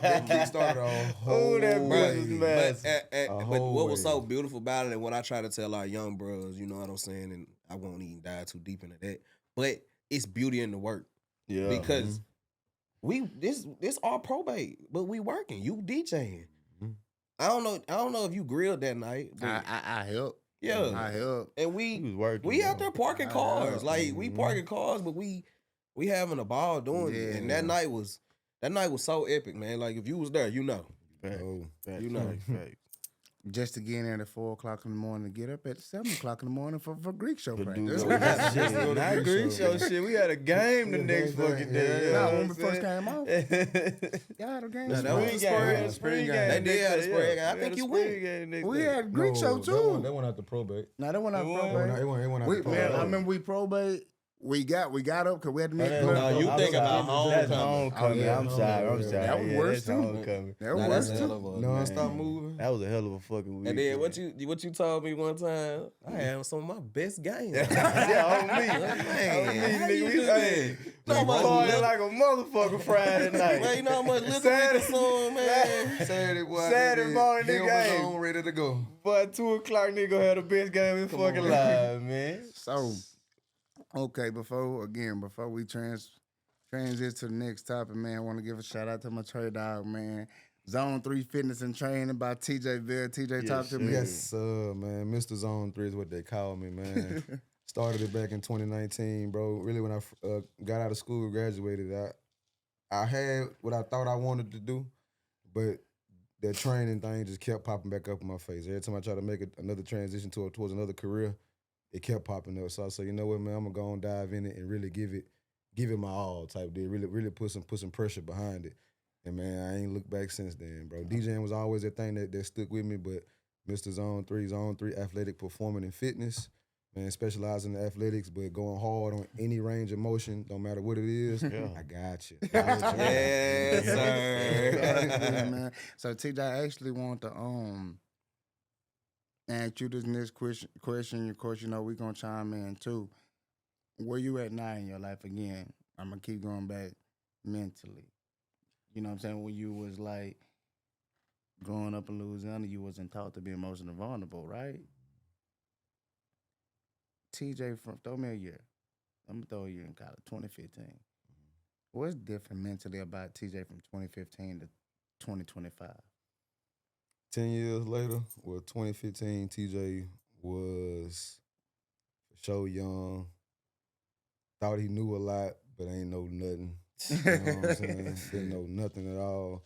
That kickstarted a whole Oh, that wave. bitch was But, massive. but whole what was so wave. beautiful about it, and what I try to tell our young bros, you know what I'm saying, and I won't even dive too deep into that, but it's beauty in the work Yeah. because we this our probate, but we working. You DJing. Mhm. I don't know if you grilled that night. But I help. yeah, I help. and he we was working. we out there parking I cars, know. like we parking cars, but we having a ball doing it. And that night was so epic, man. Like if you was there, you know. Oh, You know. Just to get in there at 4 o'clock in the morning, to get up at 7 o'clock in the morning for Greek show But practice. dude, Just shit, go to not Greek Greek show, show shit. We had a game the Yeah, next next fucking day. day. Yeah, Nah, when we first came out. came Y'all had a game. Nah, that was Spring the game. spring. We had a spring game. They did have a next day, spring game. I yeah. think We had a you spring went. game next We day. had Greek show too. That one out the probate. Now that one out It probate. It went out We, the man, probate. I remember we probate. We got up because we had to make. No, you I'm think about sorry. That's homecoming. homecoming. Oh, yeah, I'm sorry. I'm yeah. sorry. That was Yeah, worse that's too. homecoming. That was Nah, worse that's a too. hell of a- Non-stop moving. That was a hell of a fucking week. And then what you told me one time, I had some of my best games. Yeah, on me. Man, how you nigga, do we that? hey, No we much party liquor. like a motherfucker Friday night. Man, you know how much liquor we Saturday- consume, man. Saturday, boy. Saturday morning, Bill nigga, was hey. on, ready to go. Boy, 2 o'clock nigga had the best game in fucking life, man. So, okay, before we transition to the next topic, man, I want to give a shout out to my Trey dog, man. Zone 3 Fitness and Training by TJ Ville. TJ, talk to me. Yes, man. Mr. Zone 3 is what they call me, man. Started it back in 2019, bro. Really, when I got out of school, graduated, I had what I thought I wanted to do, but that training thing just kept popping back up in my face. Every time I try to make another transition towards another career, it kept popping up. So I said, you know what, man, I'm gonna go and dive in it and really give it my all type deal. Really put some pressure behind it. And man, I ain't looked back since then, bro. DJing was always a thing that stuck with me, but Mr. Zone 3 Athletic Performing and Fitness, man, specializing in athletics, but going hard on any range of motion, don't matter what it is. I got you. Yes, sir. Yeah, man. So TJ, I actually want to ask you this next question. Of course, you know we're gonna chime in too. Where you at now in your life? Again, I'm gonna keep going back mentally. You know what I'm saying? When you was like growing up in Louisiana, you wasn't taught to be emotionally vulnerable, right? TJ, from throw me a year. I'm gonna throw a year in college, 2015. What's different mentally about TJ from 2015 to 2025? 10 years later, well, 2015, TJ was for sure young. Thought he knew a lot, but ain't know nothing. You know what I'm saying? Didn't know nothing at all.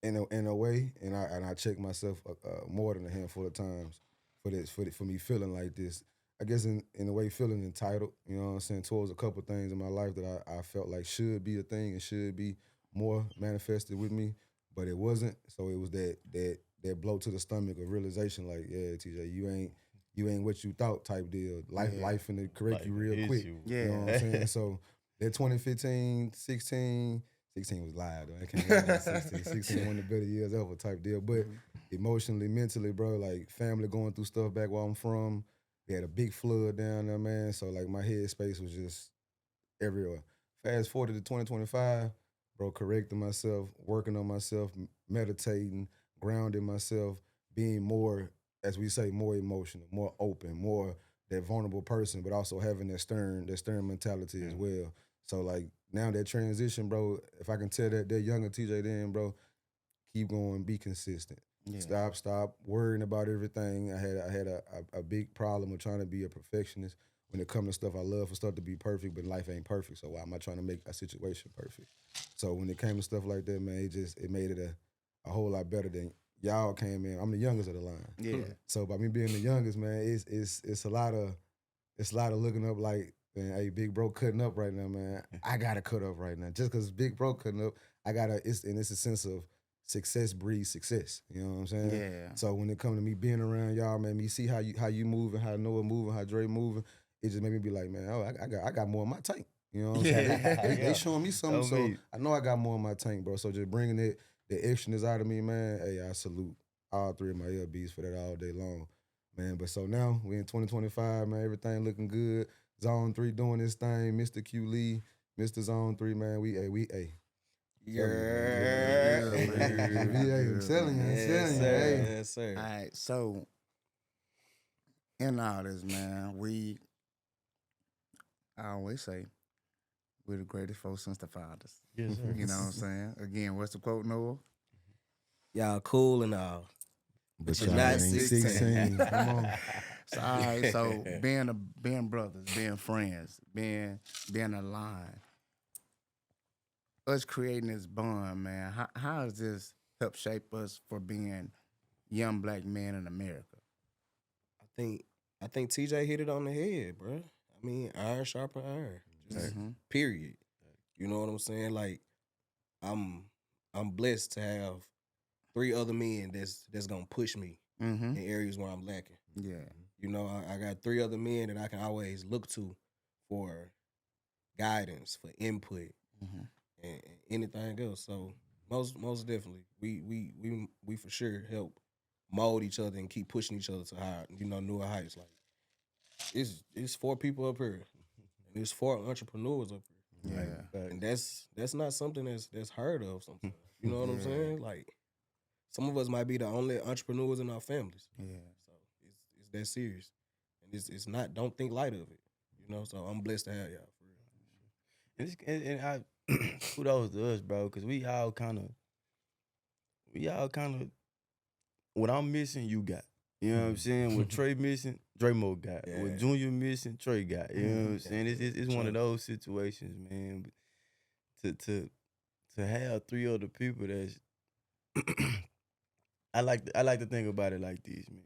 In a way, and I checked myself more than a handful of times for me feeling like this. I guess in a way feeling entitled, you know what I'm saying, towards a couple things in my life that I felt like should be a thing and should be more manifested with me, but it wasn't. So it was that blow to the stomach of realization, like, yeah, TJ, you ain't what you thought type deal. Life finna correct you real quick. You know what I'm saying? So that 2015, 16 was live, though. I can't remember 16. 16 one of the better years ever type deal. But emotionally, mentally, bro, like family going through stuff back where I'm from. We had a big flood down there, man. So like my head space was just everywhere. Fast forward to 2025, bro, correcting myself, working on myself, meditating, grounding myself, being more, as we say, more emotional, more open, more that vulnerable person, but also having that stern mentality as well. So like now that transition, bro, if I can tell that younger TJ then, bro, keep going, be consistent. Yeah. Stop worrying about everything. I had a big problem with trying to be a perfectionist when it comes to stuff I love for stuff to be perfect, but life ain't perfect. So why am I trying to make a situation perfect? So when it came to stuff like that, man, it made it a whole lot better than y'all came in. I'm the youngest of the line. Yeah. So by me being the youngest, man, it's a lot of looking up like, man, hey, Big Bro cutting up right now, man. I gotta cut up right now. Just because Big Bro cutting up, it's a sense of success breeds success. You know what I'm saying? Yeah. So when it comes to me being around y'all, man, me see how you moving, how Noah moving, how Dre moving, it just made me be like, man, oh, I got more in my tank. You know what I'm saying? They showing me something, so I know I got more in my tank, bro. So just bringing the extraness out of me, man, hey, I salute all three of my LBs for that all day long, man. But so now we in 2025, man, everything looking good. Zone 3 doing this thing, Mr. Q Lee, Mr. Zone 3, man, we Yeah. I'm telling you, Yes, sir. All right, so in all this, man, I always say, we're the greatest folks since the founders. Yes, sir. You know what I'm saying? Again, what's the quote, Noah? Y'all cool and all. But you're y'all not ain't 16. Come on. So, all right, so being brothers, being friends, being aligned, us creating this bond, man. How does this help shape us for being young black men in America? I think TJ hit it on the head, bro. I mean, iron sharpen iron. Just period. You know what I'm saying? Like, I'm blessed to have 3 other men that's gonna push me in areas where I'm lacking. Yeah. You know, I got 3 other men that I can always look to for guidance, for input, and anything else. So most definitely, we for sure help mold each other and keep pushing each other to higher, newer heights. Like it's 4 people up here, and it's 4 entrepreneurs up here. Yeah. And that's not something that's heard of sometimes. You know what I'm saying? Like, some of us might be the only entrepreneurs in our families. Yeah. So it's that serious. And it's not, don't think light of it. You know, so I'm blessed to have y'all for real. And I kudos to us, bro, because we all kind of what I'm missing, you got. You know what I'm saying? What Trey missing, Dre Moe got. Yeah. What Junior missing, Trey got. You know what I'm saying? It's one of those situations, man. To have 3 other people that's I like to think about it like this, man.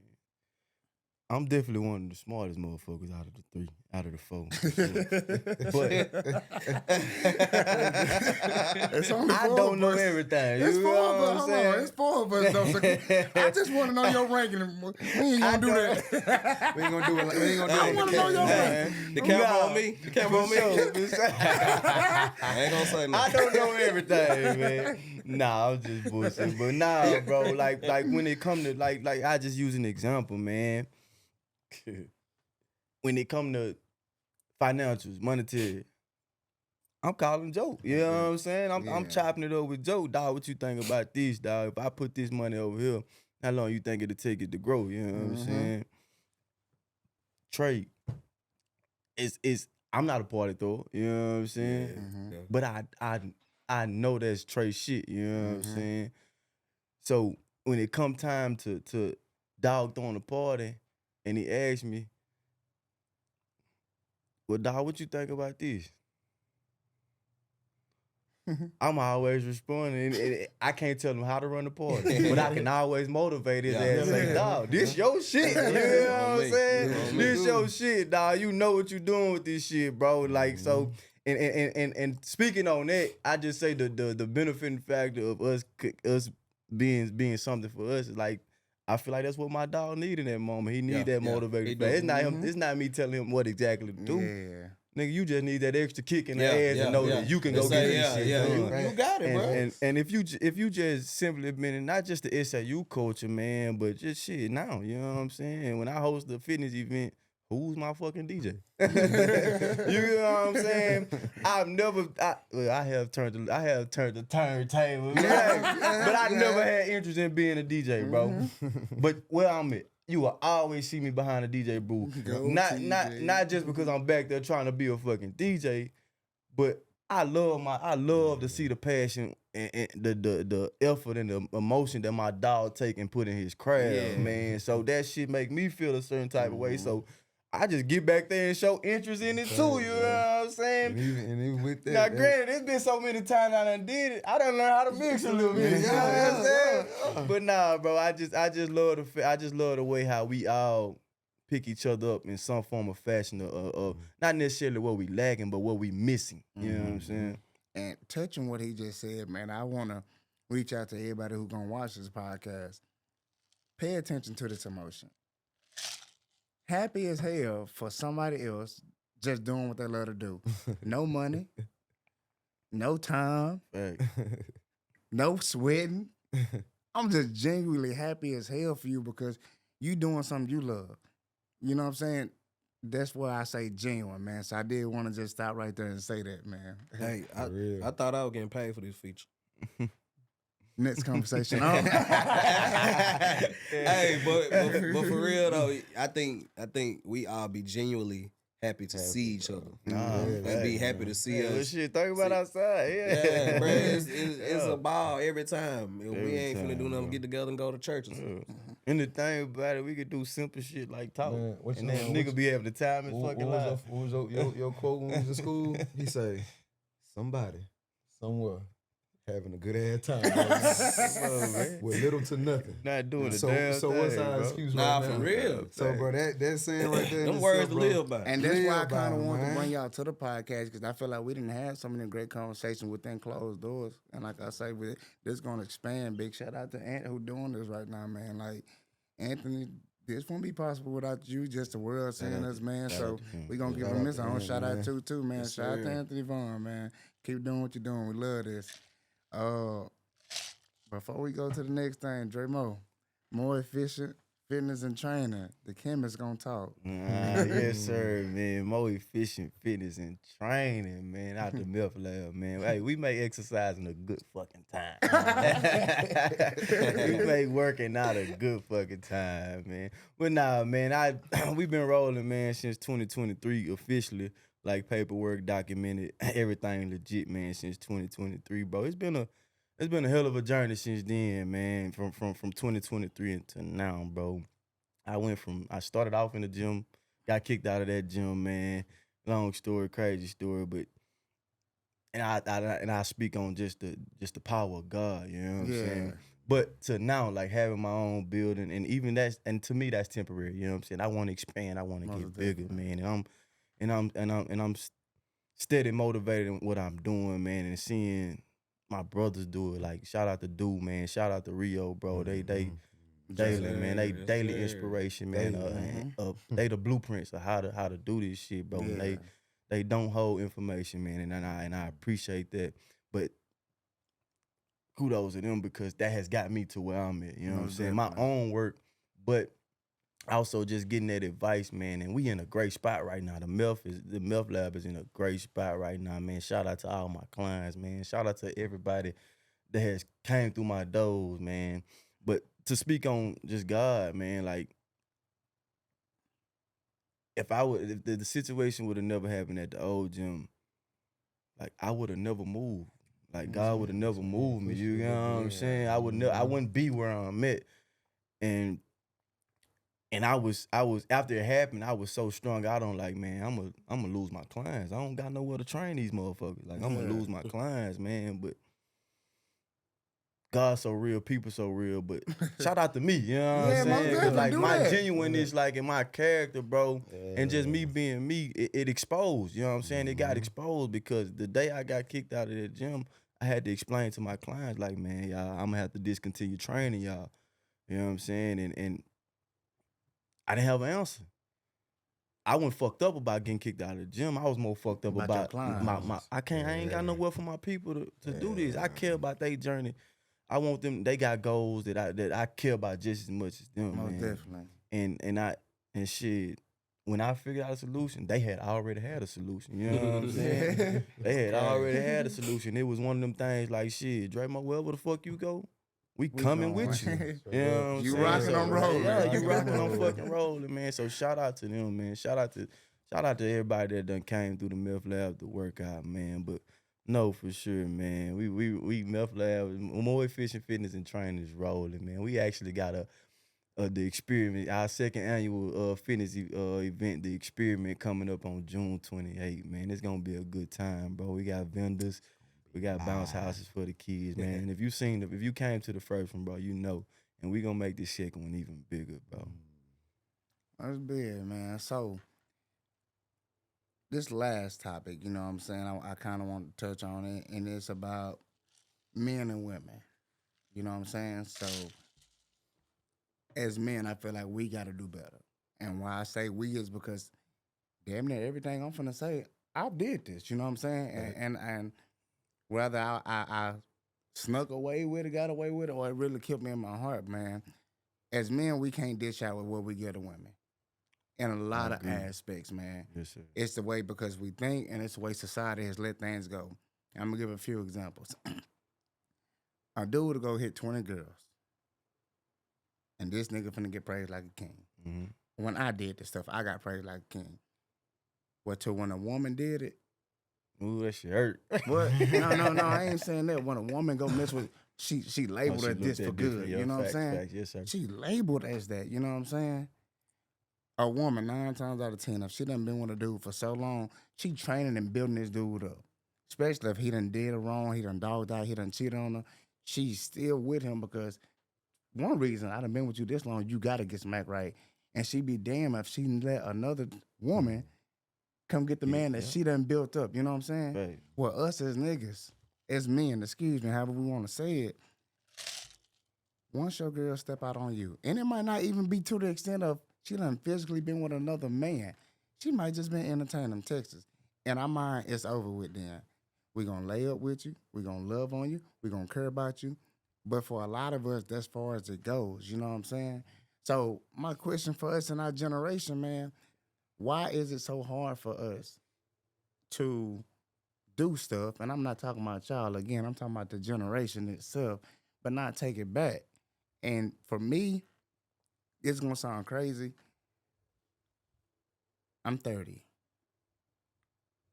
I'm definitely one of the smartest motherfuckers out of the 3, out of the 4. For sure. It's only I 4 don't of know us. everything. It's You 4 know of what us. I'm Hold saying? on. It's 4 of us, though. So I just want to know your ranking. We ain't gonna do that. We ain't gonna do it. We ain't gonna do I it. want to know your ranking. The camera on me. The camera on me. I ain't gonna say nothing. I don't know everything, man. Nah, I'm just bullshit. But nah, bro, like when it come to like I just use an example, man. When it come to financials, monetary, I'm calling Joe. You know what I'm saying? I'm chopping it up with Joe. Dog, what you think about this, dog? If I put this money over here, how long you think it'll take it to grow? You know what I'm saying? Trade. I'm not a party thrower, you know what I'm saying? Yeah. But I know that's Trey shit, you know what I'm saying? So when it come time to dog throwing a party, and he asked me, well, dog, what you think about this? I'm always responding, and I can't tell him how to run the party, but I can always motivate his ass and say, dog, this your shit, you know what I'm saying? This your shit, dog. You know what you doing with this shit, bro. Like, so, and speaking on that, I just say the benefiting factor of us being something for us is like, I feel like that's what my dog need in that moment. He need that motivating factor. It's not him. It's not me telling him what exactly to do. Yeah. Nigga, you just need that extra kick in the ass and know that you can go get this shit done. You got it, bro. And if you just simply been not just the SAU culture, man, but just shit now, you know what I'm saying? When I host the fitness event, who's my fucking DJ? You know what I'm saying? I have turned the turntable, but I never had interest in being a DJ, bro. But where I'm at, you will always see me behind a DJ booth. Not just because I'm back there trying to be a fucking DJ, but I love to see the passion and the effort and the emotion that my dog take and put in his craft, man. So that shit make me feel a certain type of way. So I just get back there and show interest in it too, you know what I'm saying? And even with that, Now, granted, it's been so many times I done did it. I done learned how to mix a little bit. You know what I'm saying? But nah, bro, I just love the way how we all pick each other up in some form of fashion of not necessarily what we lacking, but what we missing. You know what I'm saying? And touching what he just said, man, I want to reach out to everybody who's going to watch this podcast. Pay attention to this emotion. Happy as hell for somebody else just doing what they love to do. No money, no time, no sweating. I'm just genuinely happy as hell for you because you doing something you love. You know what I'm saying? That's why I say genuine, man. So I did want to just stop right there and say that, man. Hey, I thought I was getting paid for this feature. Next conversation. Hey, but for real though, I think we all be genuinely happy to see each other. And be happy to see us. Shit, think about outside. Yeah, bro, it's a ball every time. We ain't finna do nothing, get together and go to church or something. And the thing about it, we could do simple shit like talk. Man, and then nigga be able to time his fucking life. What was your quote when we was in school? He say, somebody, somewhere, having a good ass time. With little to nothing. Not doing the So damn so thing, what's our bro. excuse Nah, right now? for real. So, bro, that saying right there. Them words to live by. And that's why I Live by kind of it, wanted to man. bring y'all to the podcast because I feel like we didn't have so many great conversations within closed doors. And like I say, this is going to expand. Big shout out to Ant who doing this right now, man. Like, Anthony, this won't be possible without you, just the world seeing us, man. So we going to give him this own shout out too, man. Yes, Shout out to sir. Anthony Vaughn, man. Keep doing what you're doing. We love this. Before we go to the next thing, Dre Moe, more efficient fitness and training. The chemist gonna talk. Yes, sir, man. More efficient fitness and training, man. Out the meth lab, man. Hey, we make exercising a good fucking time. We make working out a good fucking time, man. But nah, man, we've been rolling, man, since 2023 officially. Like paperwork, documented, everything legit, man, since 2023, bro. It's been a hell of a journey since then, man. From 2023 until now, bro. I started off in the gym, got kicked out of that gym, man. Long story, crazy story, but I speak on just the power of God, you know what I'm saying? But to now, like having my own building, and even and to me that's temporary. You know what I'm saying? I want to expand. I want to Most get bigger, definitely. man. And I'm steady motivated in what I'm doing, man, and seeing my brothers do it. Like shout out to Dude, man. Shout out to Rio, bro. They daily, man. They Yes, daily sir. inspiration, man. Daily. They the blueprints of how to do this shit, bro. And Yeah. they don't hold information, man. And I appreciate that. But kudos to them because that has got me to where I'm at. You know what I'm Most saying? My definitely. own work, but also just getting that advice, man. And we in a great spot right now. The meth lab is in a great spot right now, man. Shout out to all my clients, man. Shout out to everybody that has came through my doors, man. But to speak on just God, man, like if the situation would have never happened at the old gym, like I would have never moved. Like God would have never moved me. You know what I'm saying? I wouldn't be where I'm at. And I was after it happened, I was so strong. I don't like, man, I'm gonna lose my clients. I don't got nowhere to train these motherfuckers. Like I'm gonna Yeah. lose my clients, man. But God so real, people so real. But shout out to me, you know what Yeah, I'm most saying? 'Cause, definitely like do my that. genuineness, like in my character, bro, and just me being me, it exposed. You know what I'm saying? It got exposed because the day I got kicked out of that gym, I had to explain to my clients, like, man, y'all, I'm gonna have to discontinue training y'all. You know what I'm saying? And I didn't have an answer. I wasn't fucked up about getting kicked out of the gym. I was more fucked up About your about my clients. I ain't got Yeah. nowhere for my people to do this. I Yeah. care about their journey. I want them. They got goals that I care about just as much as them, Most man. definitely. And shit. When I figured out a solution, they had already had a solution. You know what I'm saying? Yeah. They had already had a solution. It was one of them things like shit. Dre Moe, wherever the fuck you go, we We coming going. with you. You know what I'm You saying? rocking, I'm rolling. Yeah, you rocking, I'm fucking rolling, man. So shout out to them, man. Shout out to everybody that done came through the meth lab to work out, man. But no, for sure, man. We meth lab more efficient fitness and training is rolling, man. We actually got the experiment, our second annual fitness event, the experiment coming up on June 28th, man. It's gonna be a good time, bro. We got vendors, we got bounce houses for the kids, man. And if you came to the first one, bro, you know. And we gonna make this second one even bigger, bro. That's big, man. So this last topic, you know what I'm saying? I kind of want to touch on it, and it's about men and women. You know what I'm saying? So as men, I feel like we got to do better. And why I say we is because damn near everything I'm finna say, I did this. You know what I'm saying? And whether I snuck away with it, got away with it, or it really kept me in my heart, man. As men, we can't dish out with what we give to women in a lot of agree. aspects, man. Yes, sir. It's the way because we think, and it's the way society has let things go. I'm gonna give a few examples. A dude will go hit 20 girls, and this nigga finna get praised like a king. Mm-hmm. When I did this stuff, I got praised like a king. But to when a woman did it, Ooh, that shit hurt. what? No, I ain't saying that. When a woman go mess with, she labeled she as this looked for at different. good. Yeah, You know facts, what I'm saying? facts. Yes, sir. She labeled as that. You know what I'm saying? A woman, 9 times out of 10, if she done been with a dude for so long, she training and building this dude up. Especially if he done did her wrong, he done dogged out, he done cheated on her. She's still with him because one reason I done been with you this long, you gotta get smacked right. And she be damn if she let another woman come get the man that she done built up. You know what I'm saying? Right. Well, us as niggas, as men, excuse me, however we want to say it, once your girl step out on you, and it might not even be to the extent of she done physically been with another man. She might just been entertaining Texas. And our mind, it's over with then. We gonna lay up with you. We gonna love on you. We gonna care about you. But for a lot of us, that's far as it goes. You know what I'm saying? So my question for us in our generation, man, why is it so hard for us to do stuff? And I'm not talking about y'all again. I'm talking about the generation itself, but not take it back. And for me, it's gonna sound crazy. I'm 30.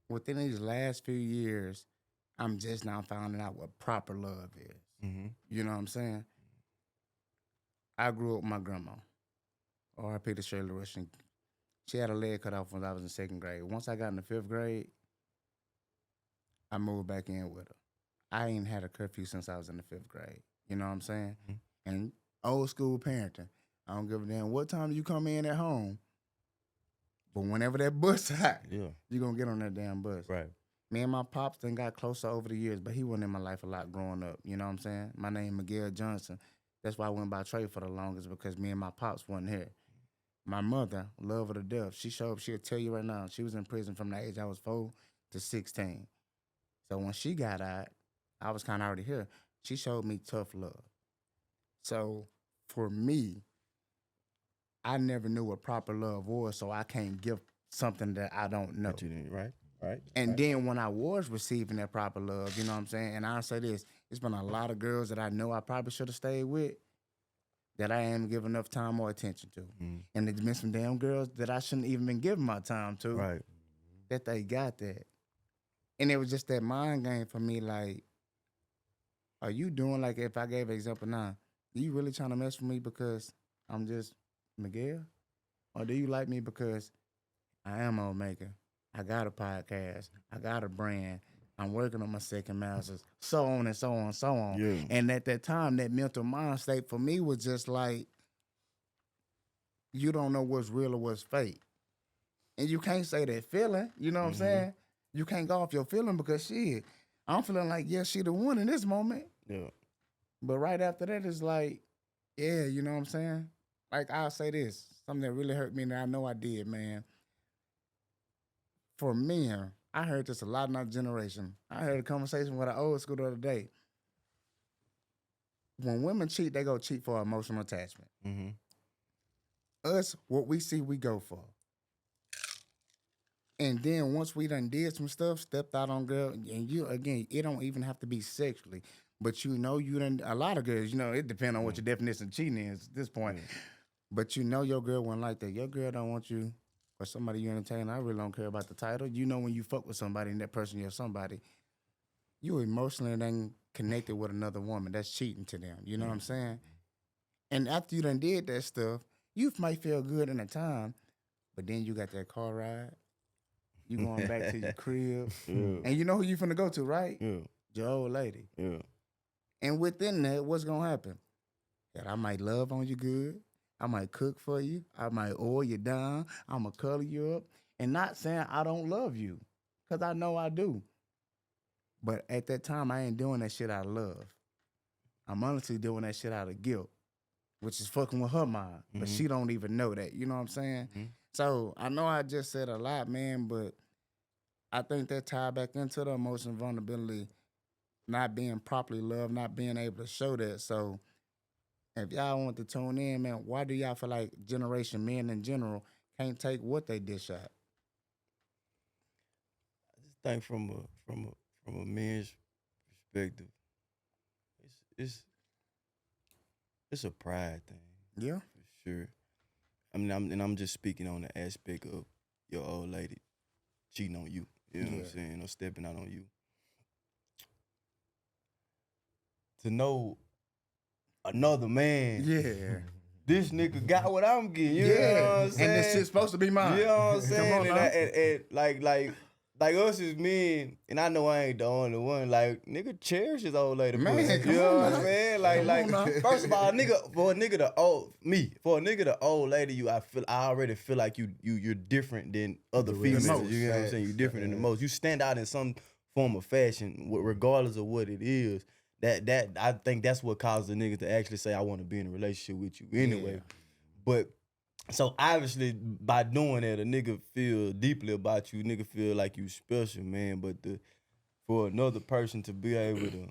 Within these last few years, I'm just now finding out what proper love is. Mm-hmm. You know what I'm saying? I grew up with my grandma. R.I.P. to Shirley Rushing. She had a leg cut off when I was in 2nd grade. Once I got in the 5th grade, I moved back in with her. I ain't had a curfew since I was in the 5th grade. You know what I'm saying? And old school parenting. I don't give a damn what time you come in at home, but whenever that bus hot, Yeah. you gonna get on that damn bus. Right. Me and my pops then got closer over the years, but he wasn't in my life a lot growing up. You know what I'm saying? My name Miguel Johnson. That's why I went by Trey for the longest, because me and my pops wasn't here. My mother, love her to death. She showed up, she'll tell you right now, she was in prison from the age I was 4 to 16. So when she got out, I was kind of already here. She showed me tough love. So for me, I never knew what proper love was, so I can't give something that I don't know. But you didn't, right? Right. And right. then when I was receiving that proper love, you know what I'm saying? And I'll say this, it's been a lot of girls that I know I probably should have stayed with that I ain't give enough time or attention to. And there's been some damn girls that I shouldn't even been giving my time to, Right. that they got that. And it was just that mind game for me, like, are you doing, like, if I gave an example now, are you really trying to mess with me because I'm just Miguel? Or do you like me because I am Omega? I got a podcast. I got a brand. I'm working on my second master's. So on and so on and so on. Yeah. And at that time, that mental mind state for me was just like, you don't know what's real or what's fake. And you can't say that feeling, you know what I'm saying? You can't go off your feeling because shit, I'm feeling like, yeah, she the one in this moment. Yeah. But right after that, it's like, yeah, you know what I'm saying? Like, I'll say this, something that really hurt me that I know I did, man. For men, I heard this a lot in our generation. I heard a conversation with an old school the other day. When women cheat, they go cheat for emotional attachment. Us, what we see, we go for. And then once we done did some stuff, stepped out on girl, and you, again, it don't even have to be sexually, but you know you done, a lot of girls, you know, it depends on what your definition of cheating is at this point. But you know your girl wasn't like that. Your girl don't want you or somebody you entertain. I really don't care about the title. You know when you fuck with somebody and that person you're somebody, you emotionally then connected with another woman. That's cheating to them. You know what I'm saying? And after you done did that stuff, you might feel good in the time, but then you got that car ride. You going back to your crib. And you know who you finna go to, right? Yeah. Your old lady. Yeah. And within that, what's gonna happen? That I might love on you good. I might cook for you. I might oil you down. I'm going to color you up. And not saying I don't love you, because I know I do. But at that time, I ain't doing that shit out of love. I'm honestly doing that shit out of guilt, which is fucking with her mind. But she don't even know that. You know what I'm saying? So I know I just said a lot, man, but I think that tie back into the emotional vulnerability, not being properly loved, not being able to show that. So if y'all want to tune in, man, why do y'all feel like generation men in general can't take what they dish out? I just think from a man's perspective, it's a pride thing. Yeah. For sure. I mean, I'm just speaking on the aspect of your old lady cheating on you. You know what I'm saying? Or stepping out on you. To know another man. Yeah. This nigga got what I'm getting. You know what I'm saying? And this shit's supposed to be mine. You know what I'm saying? Come on now. And like us as men, and I know I ain't the only one, like, nigga cherish his old lady. Man, pussy. come You know on what now. I'm saying? Like, first of all, for a nigga the old lady, you I already feel like you're different than other females. most. You know what I'm saying? You're different than the most. You stand out in some form of fashion, regardless of what it is. That I think that's what causes a nigga to actually say, I want to be in a relationship with you anyway. Yeah. But so obviously by doing that, a nigga feel deeply about you. Nigga feel like you special, man. But for another person to be able to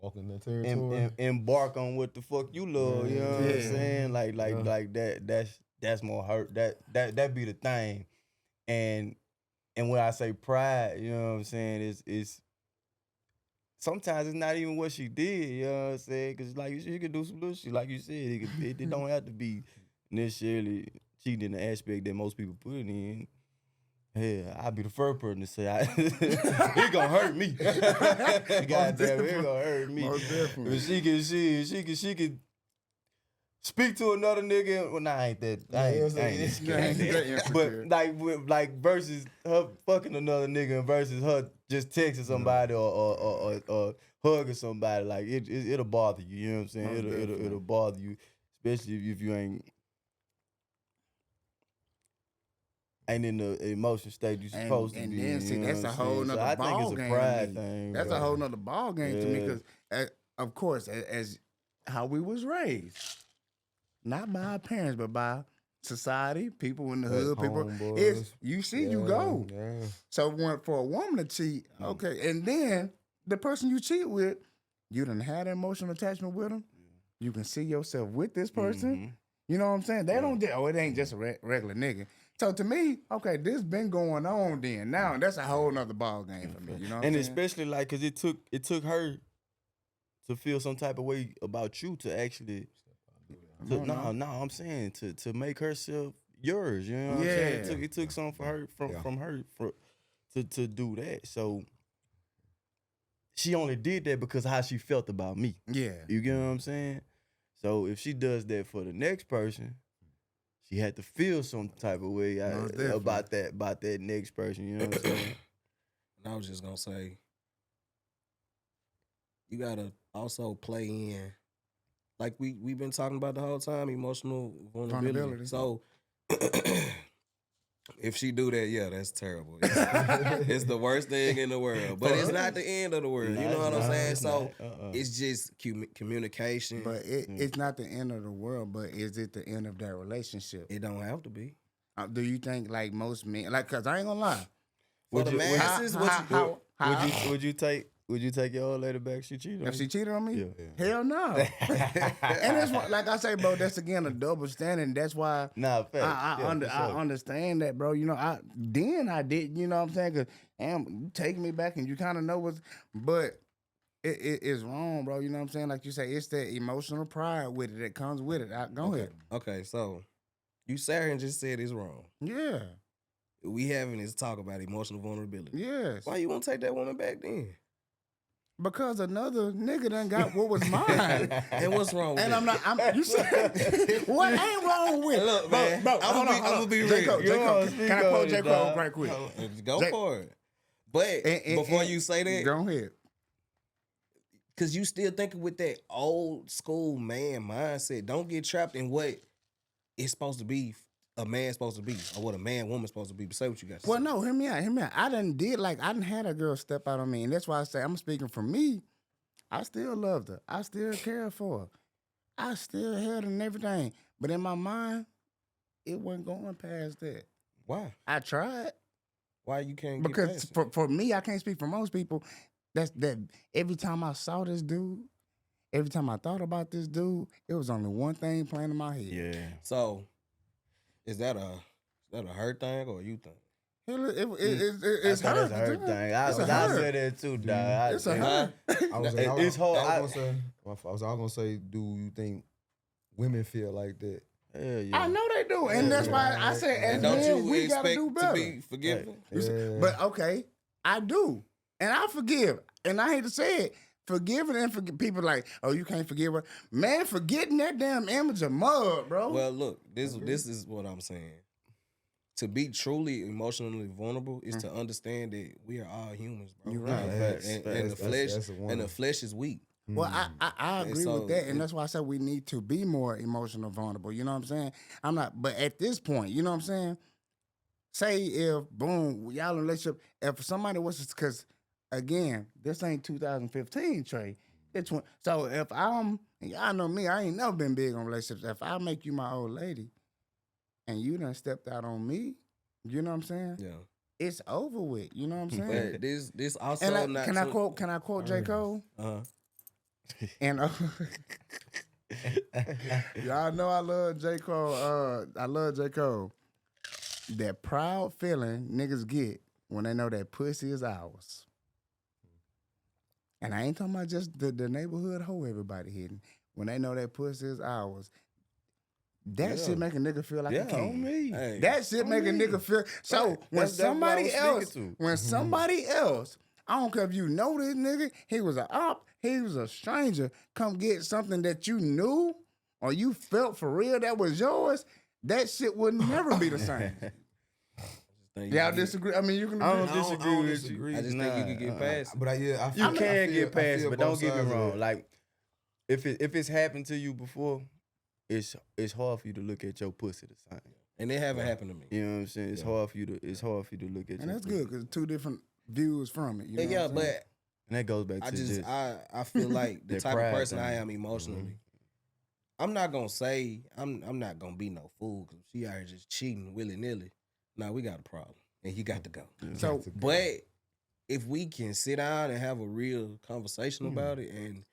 Walk in that territory. embark on what the fuck you love, you know what I'm saying? Like that's more hurt. That be the thing. And when I say pride, you know what I'm saying, it's sometimes it's not even what she did, you know what I'm saying? Because like she could do some little shit, like you said. It don't have to be necessarily cheating in the aspect that most people put it in. Hell, I'll be the first person to say it gonna hurt me. Goddamn, it gonna hurt me. Most definitely. But she could speak to another nigga. Well, nah, I ain't that. I ain't that insecure. but like versus her fucking another nigga versus her just texting somebody or hugging somebody, like it'll bother you. You know what I'm saying? It'll bother you, especially if you ain't in the emotion state you supposed to be. And then see, that's a whole nother I ball think it's game a to pride me. thing. That's bro. a whole nother ball game to me Yeah. because, of course, as how we was raised, not by our parents, but by society, people in the hood, people. It's you see, you go. Yeah. So for a woman to cheat, okay, and then the person you cheat with, you done had an emotional attachment with them. You can see yourself with this person. You know what I'm saying? They don't. It ain't just a regular nigga. So to me, okay, this been going on. Then now that's a whole nother ball game for me. You know, what And I'm saying? especially like, cause it took her to feel some type of way about you to actually. I'm saying to make herself yours. You know what I'm saying? It took something for her from her to do that. So she only did that because of how she felt about me. Yeah, You get what I'm saying? So if she does that for the next person, she had to feel some type of way about that next person. You know what I'm saying? And I was just gonna say, you gotta also play in, like we've been talking about the whole time, emotional vulnerability. So if she do that, yeah, that's terrible. It's the worst thing in the world, but it's not the end of the world. You know what I'm saying? So it's just communication. but it's not the end of the world. But is it the end of that relationship? It don't have to be. Do you think like most men, like, cause I ain't gonna lie, For the masses, Would you take your old lady back? She cheated on if she you? cheated on me? Yeah. Hell no. And that's why, like I say, bro, that's again a double standard. That's why Nah, facts. I understand that, bro. You know, I did, you know what I'm saying? Cause you take me back and you kind of know what's, but it is wrong, bro. You know what I'm saying? Like you say, it's that emotional pride with it that comes with it. Go ahead. Okay, so you sat here and just said it's wrong. Yeah. We having this talk about emotional vulnerability. Yes. Why you won't take that woman back then? Because another nigga done got what was mine. And what's wrong with And that? you said, what ain't wrong with it? Look, man, bro, I'm gonna be real. J. Cole, can I quote J. Cole right quick? Go Jay- for it. But before you say that, Go ahead. because you still thinking with that old school man mindset. Don't get trapped in what it's supposed to be, a man's supposed to be, or what a woman's supposed to be. But say what you got to Well, say. no, hear me out. I done had a girl step out on me, and that's why I say I'm speaking for me. I still loved her. I still care for her. I still held her and everything. But in my mind, it wasn't going past that. Why? I tried. Why you can't get Because past it? for me, I can't speak for most people. That's that every time I saw this dude, every time I thought about this dude, it was only one thing playing in my head. Yeah. So, is that a her thing or you think? It's I thought her. it's a her thing. I It's a I her. said that too, dog. It's a her. It's hard. I was gonna say, do you think women feel like that? Hell yeah. I know they do, and that's why I say as And don't men, you we gotta expect do to better. be forgiven? Yeah. But okay, I do, and I forgive, and I hate to say it, forgiving and forgive people like, oh, you can't forgive her, man. Forgetting that damn image of mud, bro. Well, look, this is what I'm saying. To be truly emotionally vulnerable is to understand that we are all humans, bro. You're right. And the flesh is weak. Well, I agree so with that, and that's why I said we need to be more emotional vulnerable. You know what I'm saying? I'm not, but at this point, you know what I'm saying? Say if boom, y'all in a relationship, if somebody was, because again, this ain't 2015, Trey. It's so if y'all know me, I ain't never been big on relationships. If I make you my old lady, and you done stepped out on me, you know what I'm saying? Yeah. It's over with. You know what I'm saying? But this also And not. can I quote J. Cole? And y'all know I love J. Cole. I love J. Cole. That proud feeling niggas get when they know that pussy is ours. And I ain't talking about just the neighborhood hoe everybody hitting. When they know that pussy is ours, that shit make a nigga feel like a king. On me. Hey. That shit make a nigga feel. So when That's what I somebody was else, speaking to. when somebody else, I don't care if you know this nigga, he was an op, he was a stranger, come get something that you knew or you felt for real that was yours, that shit would never be the same. Think Y'all you get- disagree? I mean, you can I agree. don't disagree with you. I just think you could get past it. But I You feel, can get past it, but don't both get me sides of wrong. that. Like, if it's happened to you before, it's hard for you to look at your pussy the same. And it haven't happened to me. You know what I'm saying? It's hard for you to look at. And your that's pussy. good because two different views from it. You know Yeah, what I'm saying? but And that goes back to just I feel like the that type of pride person I thing. am emotionally. I'm not gonna say I'm not gonna be no fool because she out here just cheating willy nilly. Nah, we got a problem, and you got to go. So, But if we can sit down and have a real conversation about it, and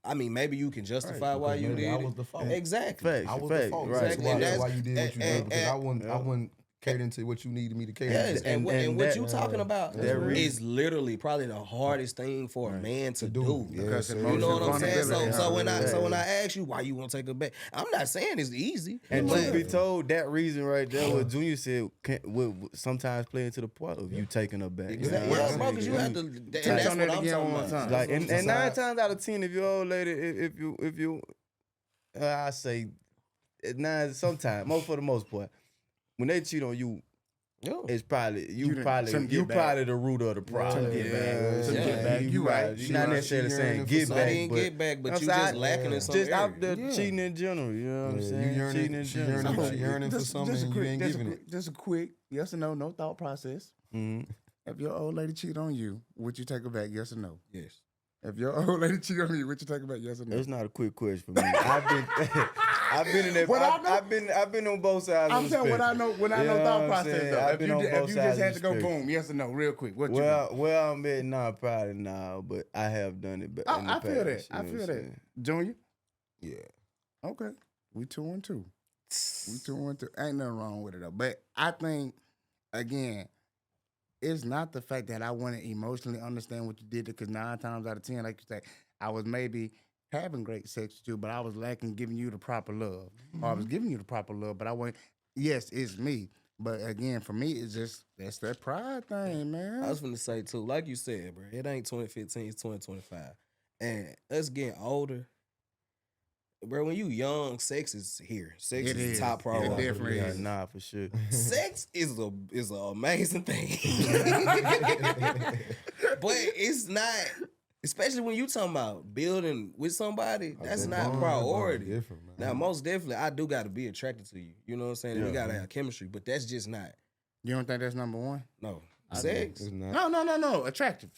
I mean, maybe you can justify why you Maybe did I it. was the fault. Exactly. facts. I was Fact, the fault. right. That's Exactly. why, And that's why you did what you did because I and- wasn't catering to what you needed me to cater Yes, to. and what that- you talking about that really- is literally probably the hardest thing for a man to do. Yes, sir. You know what I'm saying? Vulnerability. So when I Yeah. ask you why you want to take her back, I'm not saying it's easy. And but truth be told, that reason right there, what Junior said, would sometimes play into the part of you taking her back. Exactly. You know what Yeah, I'm bro, saying? because you have to. And that's on what that I'm again talking one more about. time. Like, and Decide. 9 times out of 10, if your old lady, if you, I say, for the most part, when they cheat on you, Yo. it's probably To you get probably the root of the problem. To get back. Yeah, To get yeah, back. you You right. right. She Not right. necessarily She saying yearning for get So something. I back, didn't but get back, but I'm you sorry, just lacking in some just area. out there Yeah. cheating in general. You know what I'm Yeah, saying? you yearning, Cheating in she general. yearning, So, she yearning for something and you ain't giving it. Just a quick yes or no, no thought process. Mhm. If your old lady cheat on you, would you take her back? Yes or no? Yes. If your old lady cheat on you, would you take her back? Yes or no? It's not a quick question for me. I've been in that. What I know- I've been on both sides. I'm of the saying what I know. What I You know know thought what I'm process saying? though. I've If been you, on if both you sides just had of to the go spectrum. boom, yes or no, real quick. What you do? Well, I'm at not probably now, but I have done it. But in the I feel that. past, I you know feel what I'm that. saying? Junior. Yeah. Okay. We 2-2. We 2-2. Ain't nothing wrong with it though. But I think again, it's not the fact that I want to emotionally understand what you did because 9 times out of 10, like you say, I was maybe having great sex with you, but I was lacking giving you the proper love. Or I was giving you the proper love, but I went, yes, it's me. But again, for me, it's just that's that pride thing, man. I was gonna say too, like you said, bro, it ain't 2015, it's 2025. And us getting older, bro, when you young, sex is here. Sex It is is. top It priority. definitely Yeah, is. nah, for sure. Sex is an amazing thing. But it's not, especially when you talking about building with somebody, that's That not bond, priority. different, man. Now, most definitely, I do got to be attracted to you. You know what I'm saying? We Yeah. got to have chemistry, but that's just not. You don't think that's number one? No. I do. Sex? It's not. No. Attractive.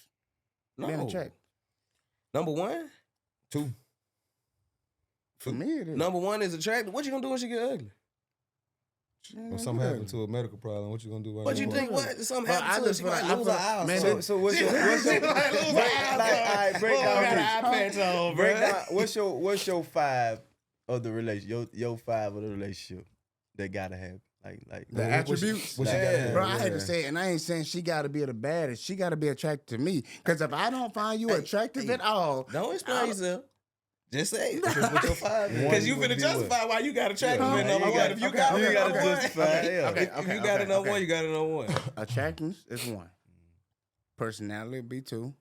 Being No. attractive. Number one? 2. For me, it is. Number one is attractive. What you gonna do when she get ugly? When something happened to a medical problem, what you gonna do? What you think? What? Something Bro, happened to her? She might lose her eyes. man, So- So what's your She might lose her eyes. break Oh, down got this. an eye patch on, Break bro. down. What's your 5 of the relationship? Your 5 of the relationship that gotta happen. Like The attributes. What she gotta have, Bro, I hate yeah. to say it, and I ain't saying she got to be the baddest. She got to be attracted to me. Because if I don't find you Hey, attractive hey. at all, Don't explain yourself. Just say it. Just what your 5 is. Because you would finna be justify why you got attractive Yeah. in number You one. got- If you okay, got okay, it, gotta number one. justify it, yeah. If you got it number one, you got it number one. attractiveness is 1. Personality would be 2.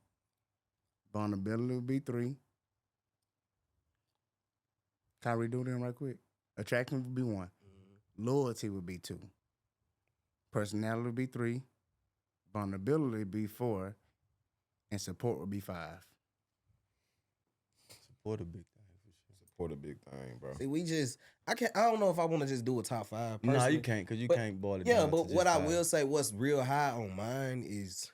Vulnerability would be 3. Kyrie, do them right quick. Attractiveness would be 1. Loyalty would be 2. Personality would be 3. Vulnerability would be 4. And support would be 5. Support a big thing for sure. Support a big thing, bro. See, I don't know if I want to just do a top 5. Nah, personally. you can't because you But- can't boil it Yeah, down. but to just what I 5. will say, what's real high on mine is,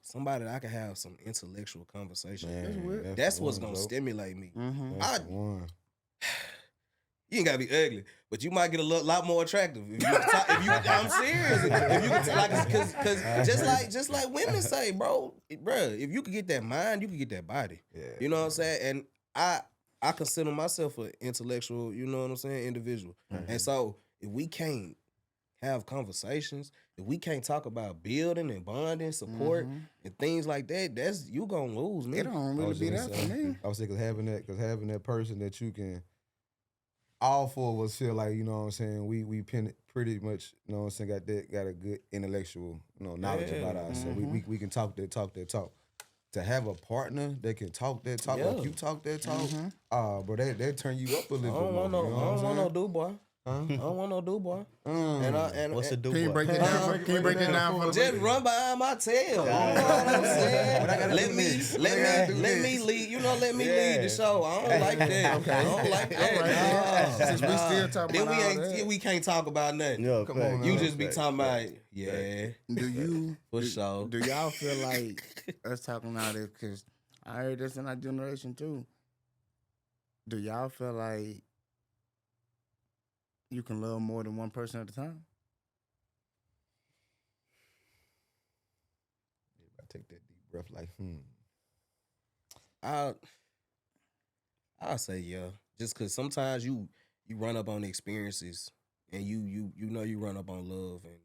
somebody that I can have some intellectual conversation. Man, That's the what's one, gonna bro. stimulate me. Mm-hmm. That's the one. You ain't gotta be ugly, but you might get a lot more attractive if you. I'm serious. If you can, like, cause just like women say, bro, if you could get that mind, you could get that body. Yeah. You know what I'm saying? And I consider myself an intellectual, you know what I'm saying, individual. And so if we can't have conversations, if we can't talk about building and bonding, support and things like that, that's you gonna lose me. It don't I really was be just that for saying- me. I was thinking having that person that you can, all 4 of us feel like, you know what I'm saying, we pretty much, you know what I'm saying, got a good intellectual, knowledge Yeah. about us. So we can talk that talk. To have a partner that can talk that talk, Yeah. like you talk that talk, bro, that turn you up a I little don't bit want more. no, You know I what don't I'm want no saying? dude, boy. Huh? I don't want no do boy. What's a do Can you boy? break it down? Can you break it down for Just me? run behind my tail. You know what I'm saying? But I gotta Let do me this. let do me let me this. lead. You know, let me lead the Yeah. show. I don't like that. Okay. I don't like that. All right, Nah, then. Since we nah. still talking Then about we all ain't. that. We can't talk about nothing. Yeah, Come on, You man. just be Facts, talking about facts. yeah. Do you For sure. Do y'all feel like us talking about it? Because I heard this in our generation too. Do y'all feel like you can love more than one person at a time? I take that deep breath, like, I'll say yeah. Just because sometimes you run up on experiences and you know you run up on love and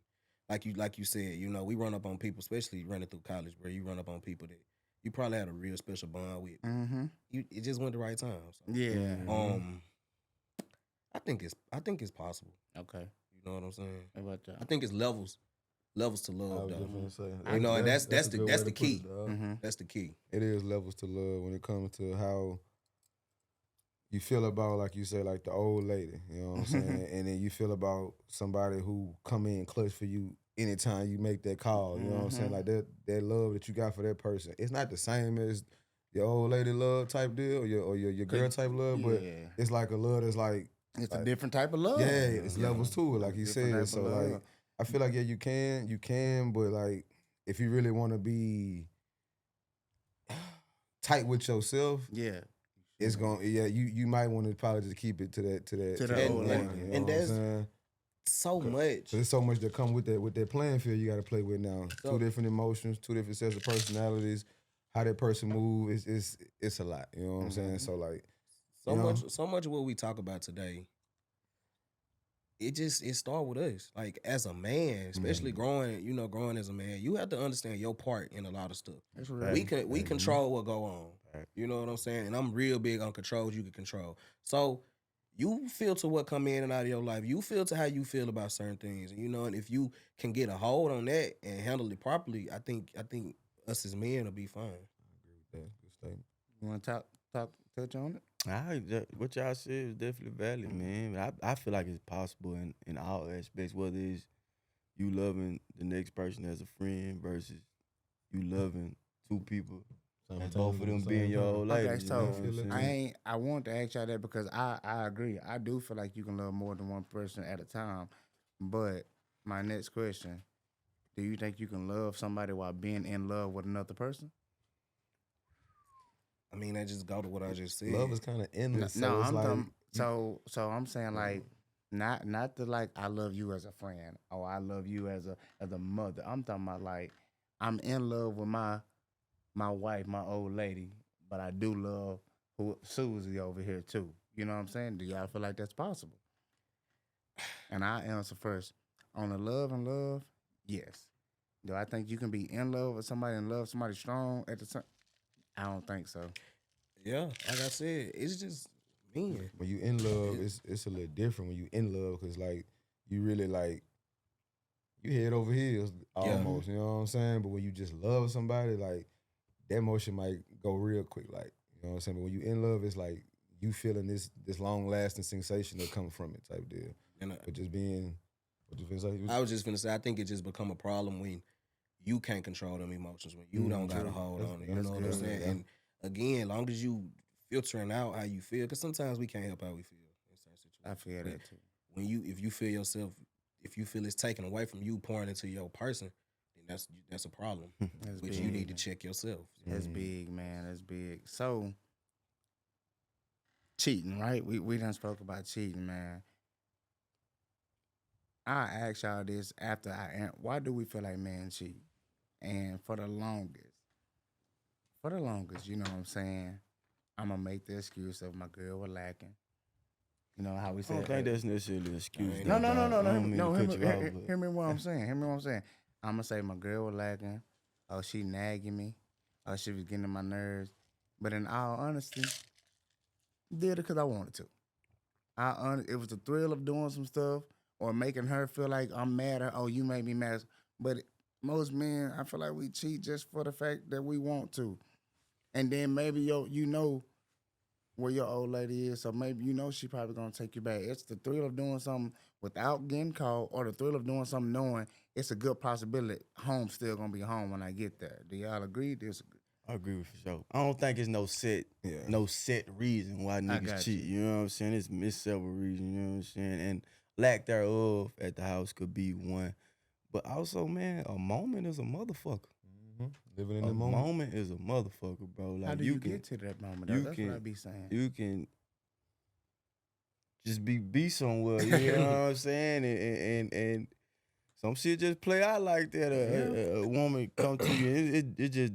like you said, you know, we run up on people, especially running through college, where you run up on people that you probably had a real special bond with. Mm-hmm. It just went the right time. So, Yeah. I think it's possible. Okay. You know what I'm saying? How about that? I think it's levels to I love was though. just gonna say. You know, and that's a the good that's way the to put key. it, dog. Mm-hmm. That's the key. It is levels to love when it comes to how you feel about, like you said, like the old lady. You know what I'm saying? And then you feel about somebody who come in clutch for you anytime you make that call. You know what I'm saying? Like that love that you got for that person. It's not the same as your old lady love type deal or your girl type love, but Yeah. it's like a love that's like, It's a different type of love. yeah, it's levels to it, like you Different type said. of So love. like, I feel like, yeah, you can, but like, if you really want to be tight with yourself, Yeah. it's gonna, you might want to probably just keep it to that To the that old one, lady. you know And what I'm that's saying? so much. So there's so much that come with that playing field you got to play with now. So- Two different emotions, two different sets of personalities. How that person move it's a lot. You know what I'm saying? So like, So you know? so much of what we talk about today, it start with us. Like as a man, especially growing as a man, you have to understand your part in a lot of stuff. That's right. We control what go on. You know what I'm saying? And I'm real big on controls you can control. So you filter what come in and out of your life. You filter how you feel about certain things. You know, and if you can get a hold on that and handle it properly, I think us as men will be fine. I agree with that. Good statement. You want to touch on it? What y'all said is definitely valid, man. I feel like it's possible in all aspects, whether it's you loving the next person as a friend versus you loving two people and both of them being your old lady. Okay, you so know what I'm saying? I want to ask y'all that because I agree. I do feel like you can love more than one person at a time. But my next question, do you think you can love somebody while being in love with another person? I mean, I just go to what I just said. Love is kind of endless. No, so it's I'm like, talking, so I'm saying like not the like I love you as a friend or I love you as a mother. I'm talking about like I'm in love with my wife, my old lady, but I do love Susie over here too. You know what I'm saying? Do y'all feel like that's possible? And I answer first. On the love, yes. Do I think you can be in love with somebody and love somebody strong at the same? I don't think so. Yeah, like I said, it's just men. when you in love, it's a little different when you in love because like you really like you head over heels almost. You know what I'm saying? But when you just love somebody, like that emotion might go real quick. Like you know what I'm saying? But when you in love, it's like you feeling this long lasting sensation that come from it type deal. And But just being, what you finna say? I was just gonna say, I think it just become a problem when you can't control them emotions, when you don't got a true. hold That's- on it. You that's know what I'm good, saying? yeah. And again, long as you filtering out how you feel, because sometimes we can't help how we feel in certain situations. I feel that too. When if you feel yourself, if you feel it's taken away from you, pouring into your person, then that's a problem, That's which big. you need to check yourself. That's big, man. That's big. So cheating, right? We done spoke about cheating, man. I ask y'all this after why do we feel like men cheat? And for the longest, you know what I'm saying? I'm gonna make the excuse of my girl was lacking. You know how we I say don't think that's necessarily an excuse. No, though, dog. I don't mean to cut you off, but- Hear me what I'm saying. Hear me what I'm saying. I'm gonna say my girl was lacking. Oh, she nagging me. Oh, she was getting on my nerves. But in all honesty, did it because I wanted to. It was the thrill of doing some stuff or making her feel like I'm mad at her. Oh, you made me mad. But most men, I feel like we cheat just for the fact that we want to. And then maybe you know where your old lady is, so maybe you know she probably gonna take you back. It's the thrill of doing something without getting caught, or the thrill of doing something knowing it's a good possibility home's still gonna be home when I get there. Do y'all agree? I agree with you, for sure. I don't think it's no set reason why niggas got cheat. You know what I'm saying? It's several reasons. You know what I'm saying? And lack thereof at the house could be one. But also, man, a moment is a motherfucker. Living in A the moment. moment is a motherfucker, bro. Like How do you get to that moment? Though? you That's can- what I be saying. You can just be somewhere. You know what I'm saying? And some shit just play out like that. A woman come to you. It just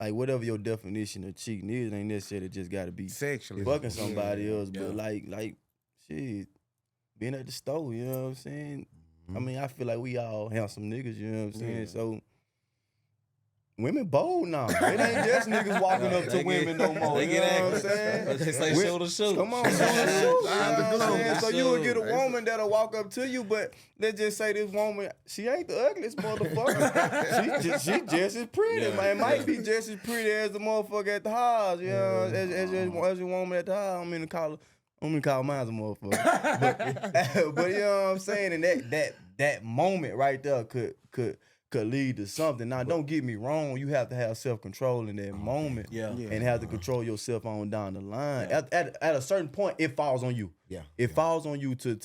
like whatever your definition of cheating is, ain't necessarily just got to be Sexually, fucking somebody else, Yeah. but like shit, being at the store. You know what I'm saying? I mean, I feel like we all handsome niggas. You know what I'm saying? Yeah. So. Women bold now. It ain't just niggas walking up to They women get- no more. they You get know what I'm active. saying? They say We- shoot or shoot. Come on, shoot or shoot. You know what I'm saying? So you would get a Shoot. woman that'll walk up to you, but let's just say this woman, she ain't the ugliest motherfucker. she just as pretty, Yeah. man. Might be just as pretty as the motherfucker at the house. You know, as a woman at the house. I'm gonna call mine a motherfucker. But you know what I'm saying? And that moment right there could lead to something. Now, don't get me wrong. You have to have self-control in that moment. Yeah. And have to control yourself on down the line. At a certain point, it falls on you. Yeah. It falls on you to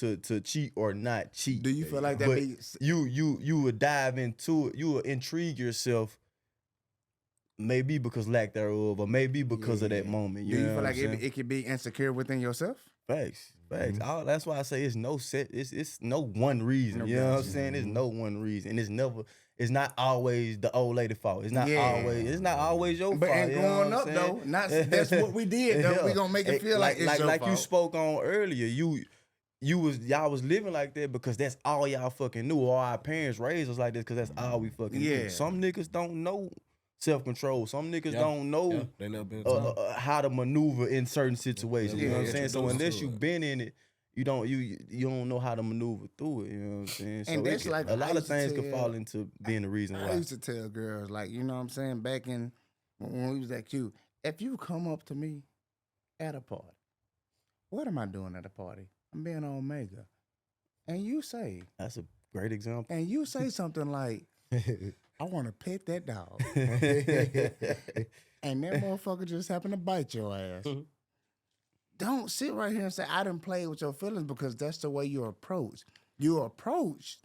cheat or not cheat. Do you feel like that? But Be, you would dive into it. You would intrigue yourself, maybe because lack thereof, or maybe because of that moment. do you know feel what like I'm saying? it could be insecure within yourself? Facts. That's why I say it's no set. It's no one reason. You know what I'm saying? It's no one reason. And it's not always the old lady fault. It's not always your But fault. and you know growing what up I'm though, saying? that's what we did though. Yeah. We gonna make it feel like it's your like fault. you spoke on earlier. Y'all was living like that because that's all y'all fucking knew. Or our parents raised us like this because that's all we fucking Yeah. knew. Some niggas don't know self-control. Some niggas Yeah. don't know Yeah. They never been taught. how to maneuver in certain situations. You know what I'm Yeah. saying? So Introduced unless to you it. been in it, you don't know how to maneuver through it. You know what I'm saying? So And that's it, like a I lot of used to things could tell- fall into being the reason I why. used to tell girls, like, you know what I'm saying, back in when we was at Q, if you come up to me at a party, what am I doing at a party? I'm being on Omega. And you say Great example. something like, I want to pet that dog. And that motherfucker just happened to bite your ass. Don't sit right here and say, I didn't play with your feelings, because that's the way you approach. You approach.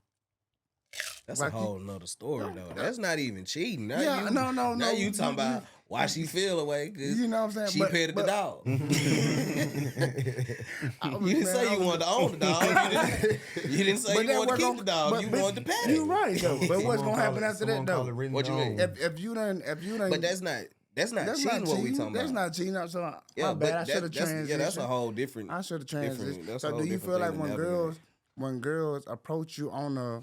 That's Rocky. a whole nother story though. That's not even cheating. Now Yeah, you, no. Now you talking about why she feel away? Cause You know what I'm saying? she But- petted the but- dog. I was- You didn't man, say I you was- wanted to own the dog. You didn't say But you that wanted to wasn't keep gonna- the dog. but- You but wanted to pet it. You're right though. But what's gonna happen after that though? What you mean? If you done, But that's not cheating. What we talking about? That's not cheating. So Yeah, my but bad. I should have transitioned. yeah, that's a whole different. I should have different- transitioned. that's a So whole do you different feel like thing to when girls approach you on a,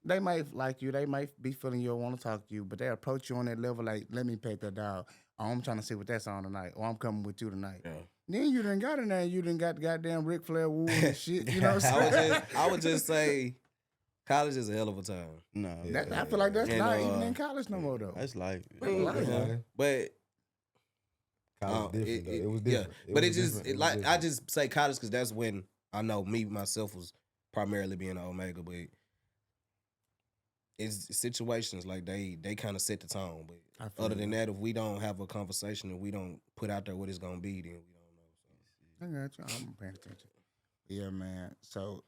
they might like you, they might be feeling you or want to talk to you, but they approach you on that level like, let me pet that dog. Oh, I'm trying to see what that's on tonight. Or I'm coming with you tonight. Yeah. Then you done got in there and you done got goddamn Ric Flair wool and shit. You know what I'm saying? I would just say, college is a hell of a time. No, I feel like that's And, not even in college no more though. that's life. But College different, though. It was Yeah, different. but it was just different. It was like I different. just say college because that's when I know me myself was primarily being an Omega, but it's situations like they kind of set the tone. I But feel other you. than that, if we don't have a conversation and we don't put out there what it's gonna be, then we don't know. I got you. I'm paying attention. Yeah, man. So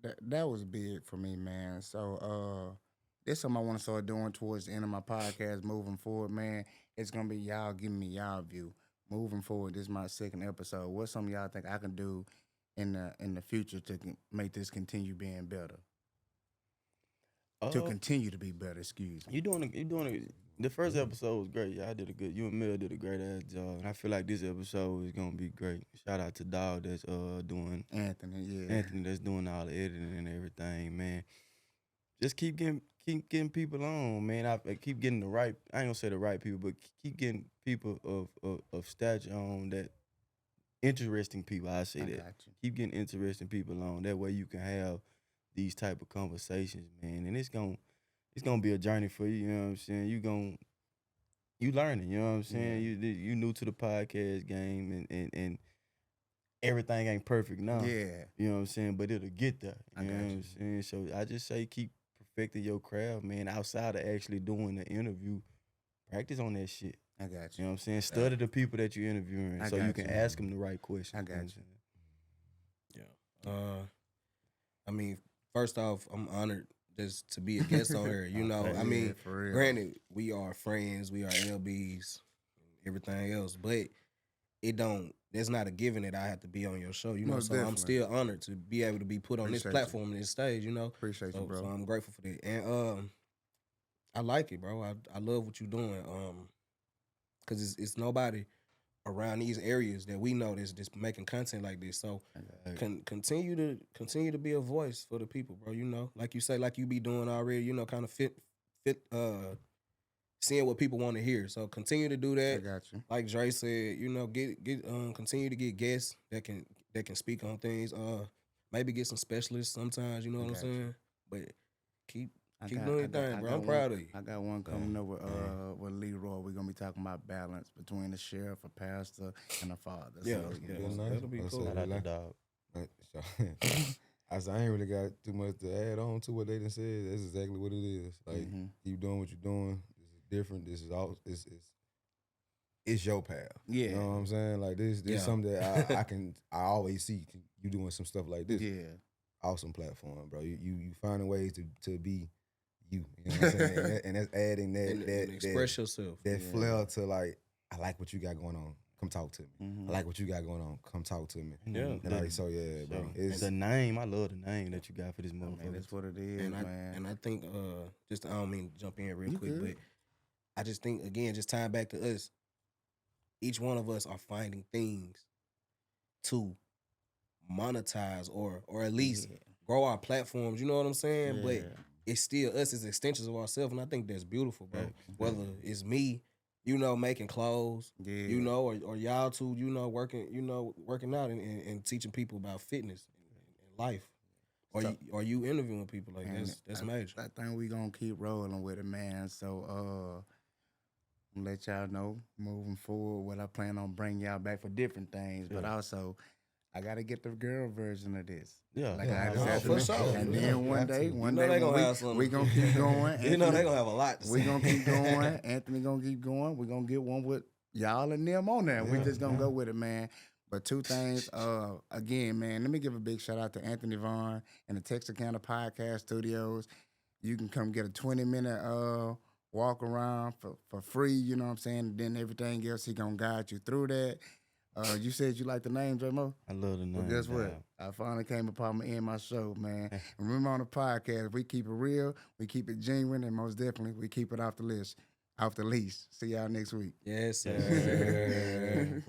that was big for me, man. So this something I want to start doing towards the end of my podcast moving forward, man. It's gonna be y'all giving me y'all view. Moving forward, this is my second episode. What's something y'all think I can do in the future to make this continue being better? To continue to be better, excuse me. You doing it. The first episode was great. Y'all did a good. You and Mel did a great ass job, and I feel like this episode is gonna be great. Shout out to Dog that's doing Anthony, yeah. Anthony that's doing all the editing and everything, man. Just keep getting people on, man. I keep getting the right. I ain't gonna say the right people, but keep getting people of stature on that. Interesting people. I say I that. got you. Keep getting interesting people on. That way you can have these type of conversations, man. And it's gonna be a journey for you. You know what I'm saying? you learning. You know what I'm saying? You new to the podcast game, and everything ain't perfect now. Yeah. You know what I'm saying? But it'll get there. I You know got what you. I'm saying? So I just say keep perfecting your craft, man. Outside of actually doing the interview, practice on that shit. I got You you. know what I'm saying? Study the people that you're interviewing, I so you got can you. ask them the right questions. I got know what I'm you. saying? Yeah. I mean, first off, I'm honored just to be a guest on here. You know, I mean, for real. granted, we are friends, we are LBs, everything else, but it don't. There's not a given that I have to be on your show. You know, Most so I'm definitely. still honored to be able to be put on this Appreciate you. platform, this stage. You know, Appreciate you, so, bro. so I'm grateful for that, and I like it, bro. I love what you're doing, because it's nobody around these areas that we know that's just making content like this. So continue to be a voice for the people, bro. You know, like you say, like you be doing already. You know, kind of fit seeing what people want to hear. So continue to do I that. got you. Like Dre said, you know, continue to get guests that can speak on things. Maybe get some specialists sometimes. You know what I'm got you. saying? But keep I doing got- your I got- thing, I bro. got I'm one- proud of you. I got one coming up with Leroy. We're gonna be talking about balance between the sheriff, a pastor, and a father. Yeah, So, yeah. That's nice. That'll be That's cool. it. Shout out to dog. I said, I ain't really got too much to add on to what they done said. That's exactly what it is. Like, keep doing what you're doing. This is different. This is all. It's your path. Yeah. You know what I'm saying? Like this Yeah. is something that I always see you doing some stuff like this. Yeah. Awesome platform, bro. You finding ways to be you. You know what I'm saying? and that's adding And that express yourself. that flair to like, I like what you got going on. Come talk to me. I like what you got going on. Come talk to me. Yeah. And like, so yeah, bro. It's The name, I love the name that you got for this Man, motherfucker. that's what it is, And man. I think just I don't mean to jump in real You quick, good. but I just think again, just tying back to us, each one of us are finding things to monetize or at least grow our platforms. You know what I'm saying? But it's still us as extensions of ourselves, and I think that's beautiful, bro. Whether it's me, you know, making clothes, you know, or y'all two, you know, working out and teaching people about fitness and life. Or you interviewing people like that's major. I think we gonna keep rolling with it, man. So let y'all know moving forward what I plan on bringing y'all back for different things, but also I gotta get the girl version of this. Yeah. Like Yeah. I just Oh, had for to, sure. and Yeah, then one got day to. You know they gonna have something. we gonna keep going. You know they gonna have a lot to say. We gonna keep going. Anthony gonna keep going. We gonna get one with y'all and them on there. We Yeah, just gonna go with it, man. But two things. Again, man, let me give a big shout out to Anthony Vaughn and the Texarkana Podcast Studios. You can come get a 20-minute walk around for free. You know what I'm saying? And then everything else, he gonna guide you through that. You said you like the name, Dre Moe? I love the name. Well, guess what? dog. I finally came upon my end my show, man. And remember on the podcast, we keep it real, we keep it genuine, and most definitely we keep it off the leash. See y'all next week. Yes, sir.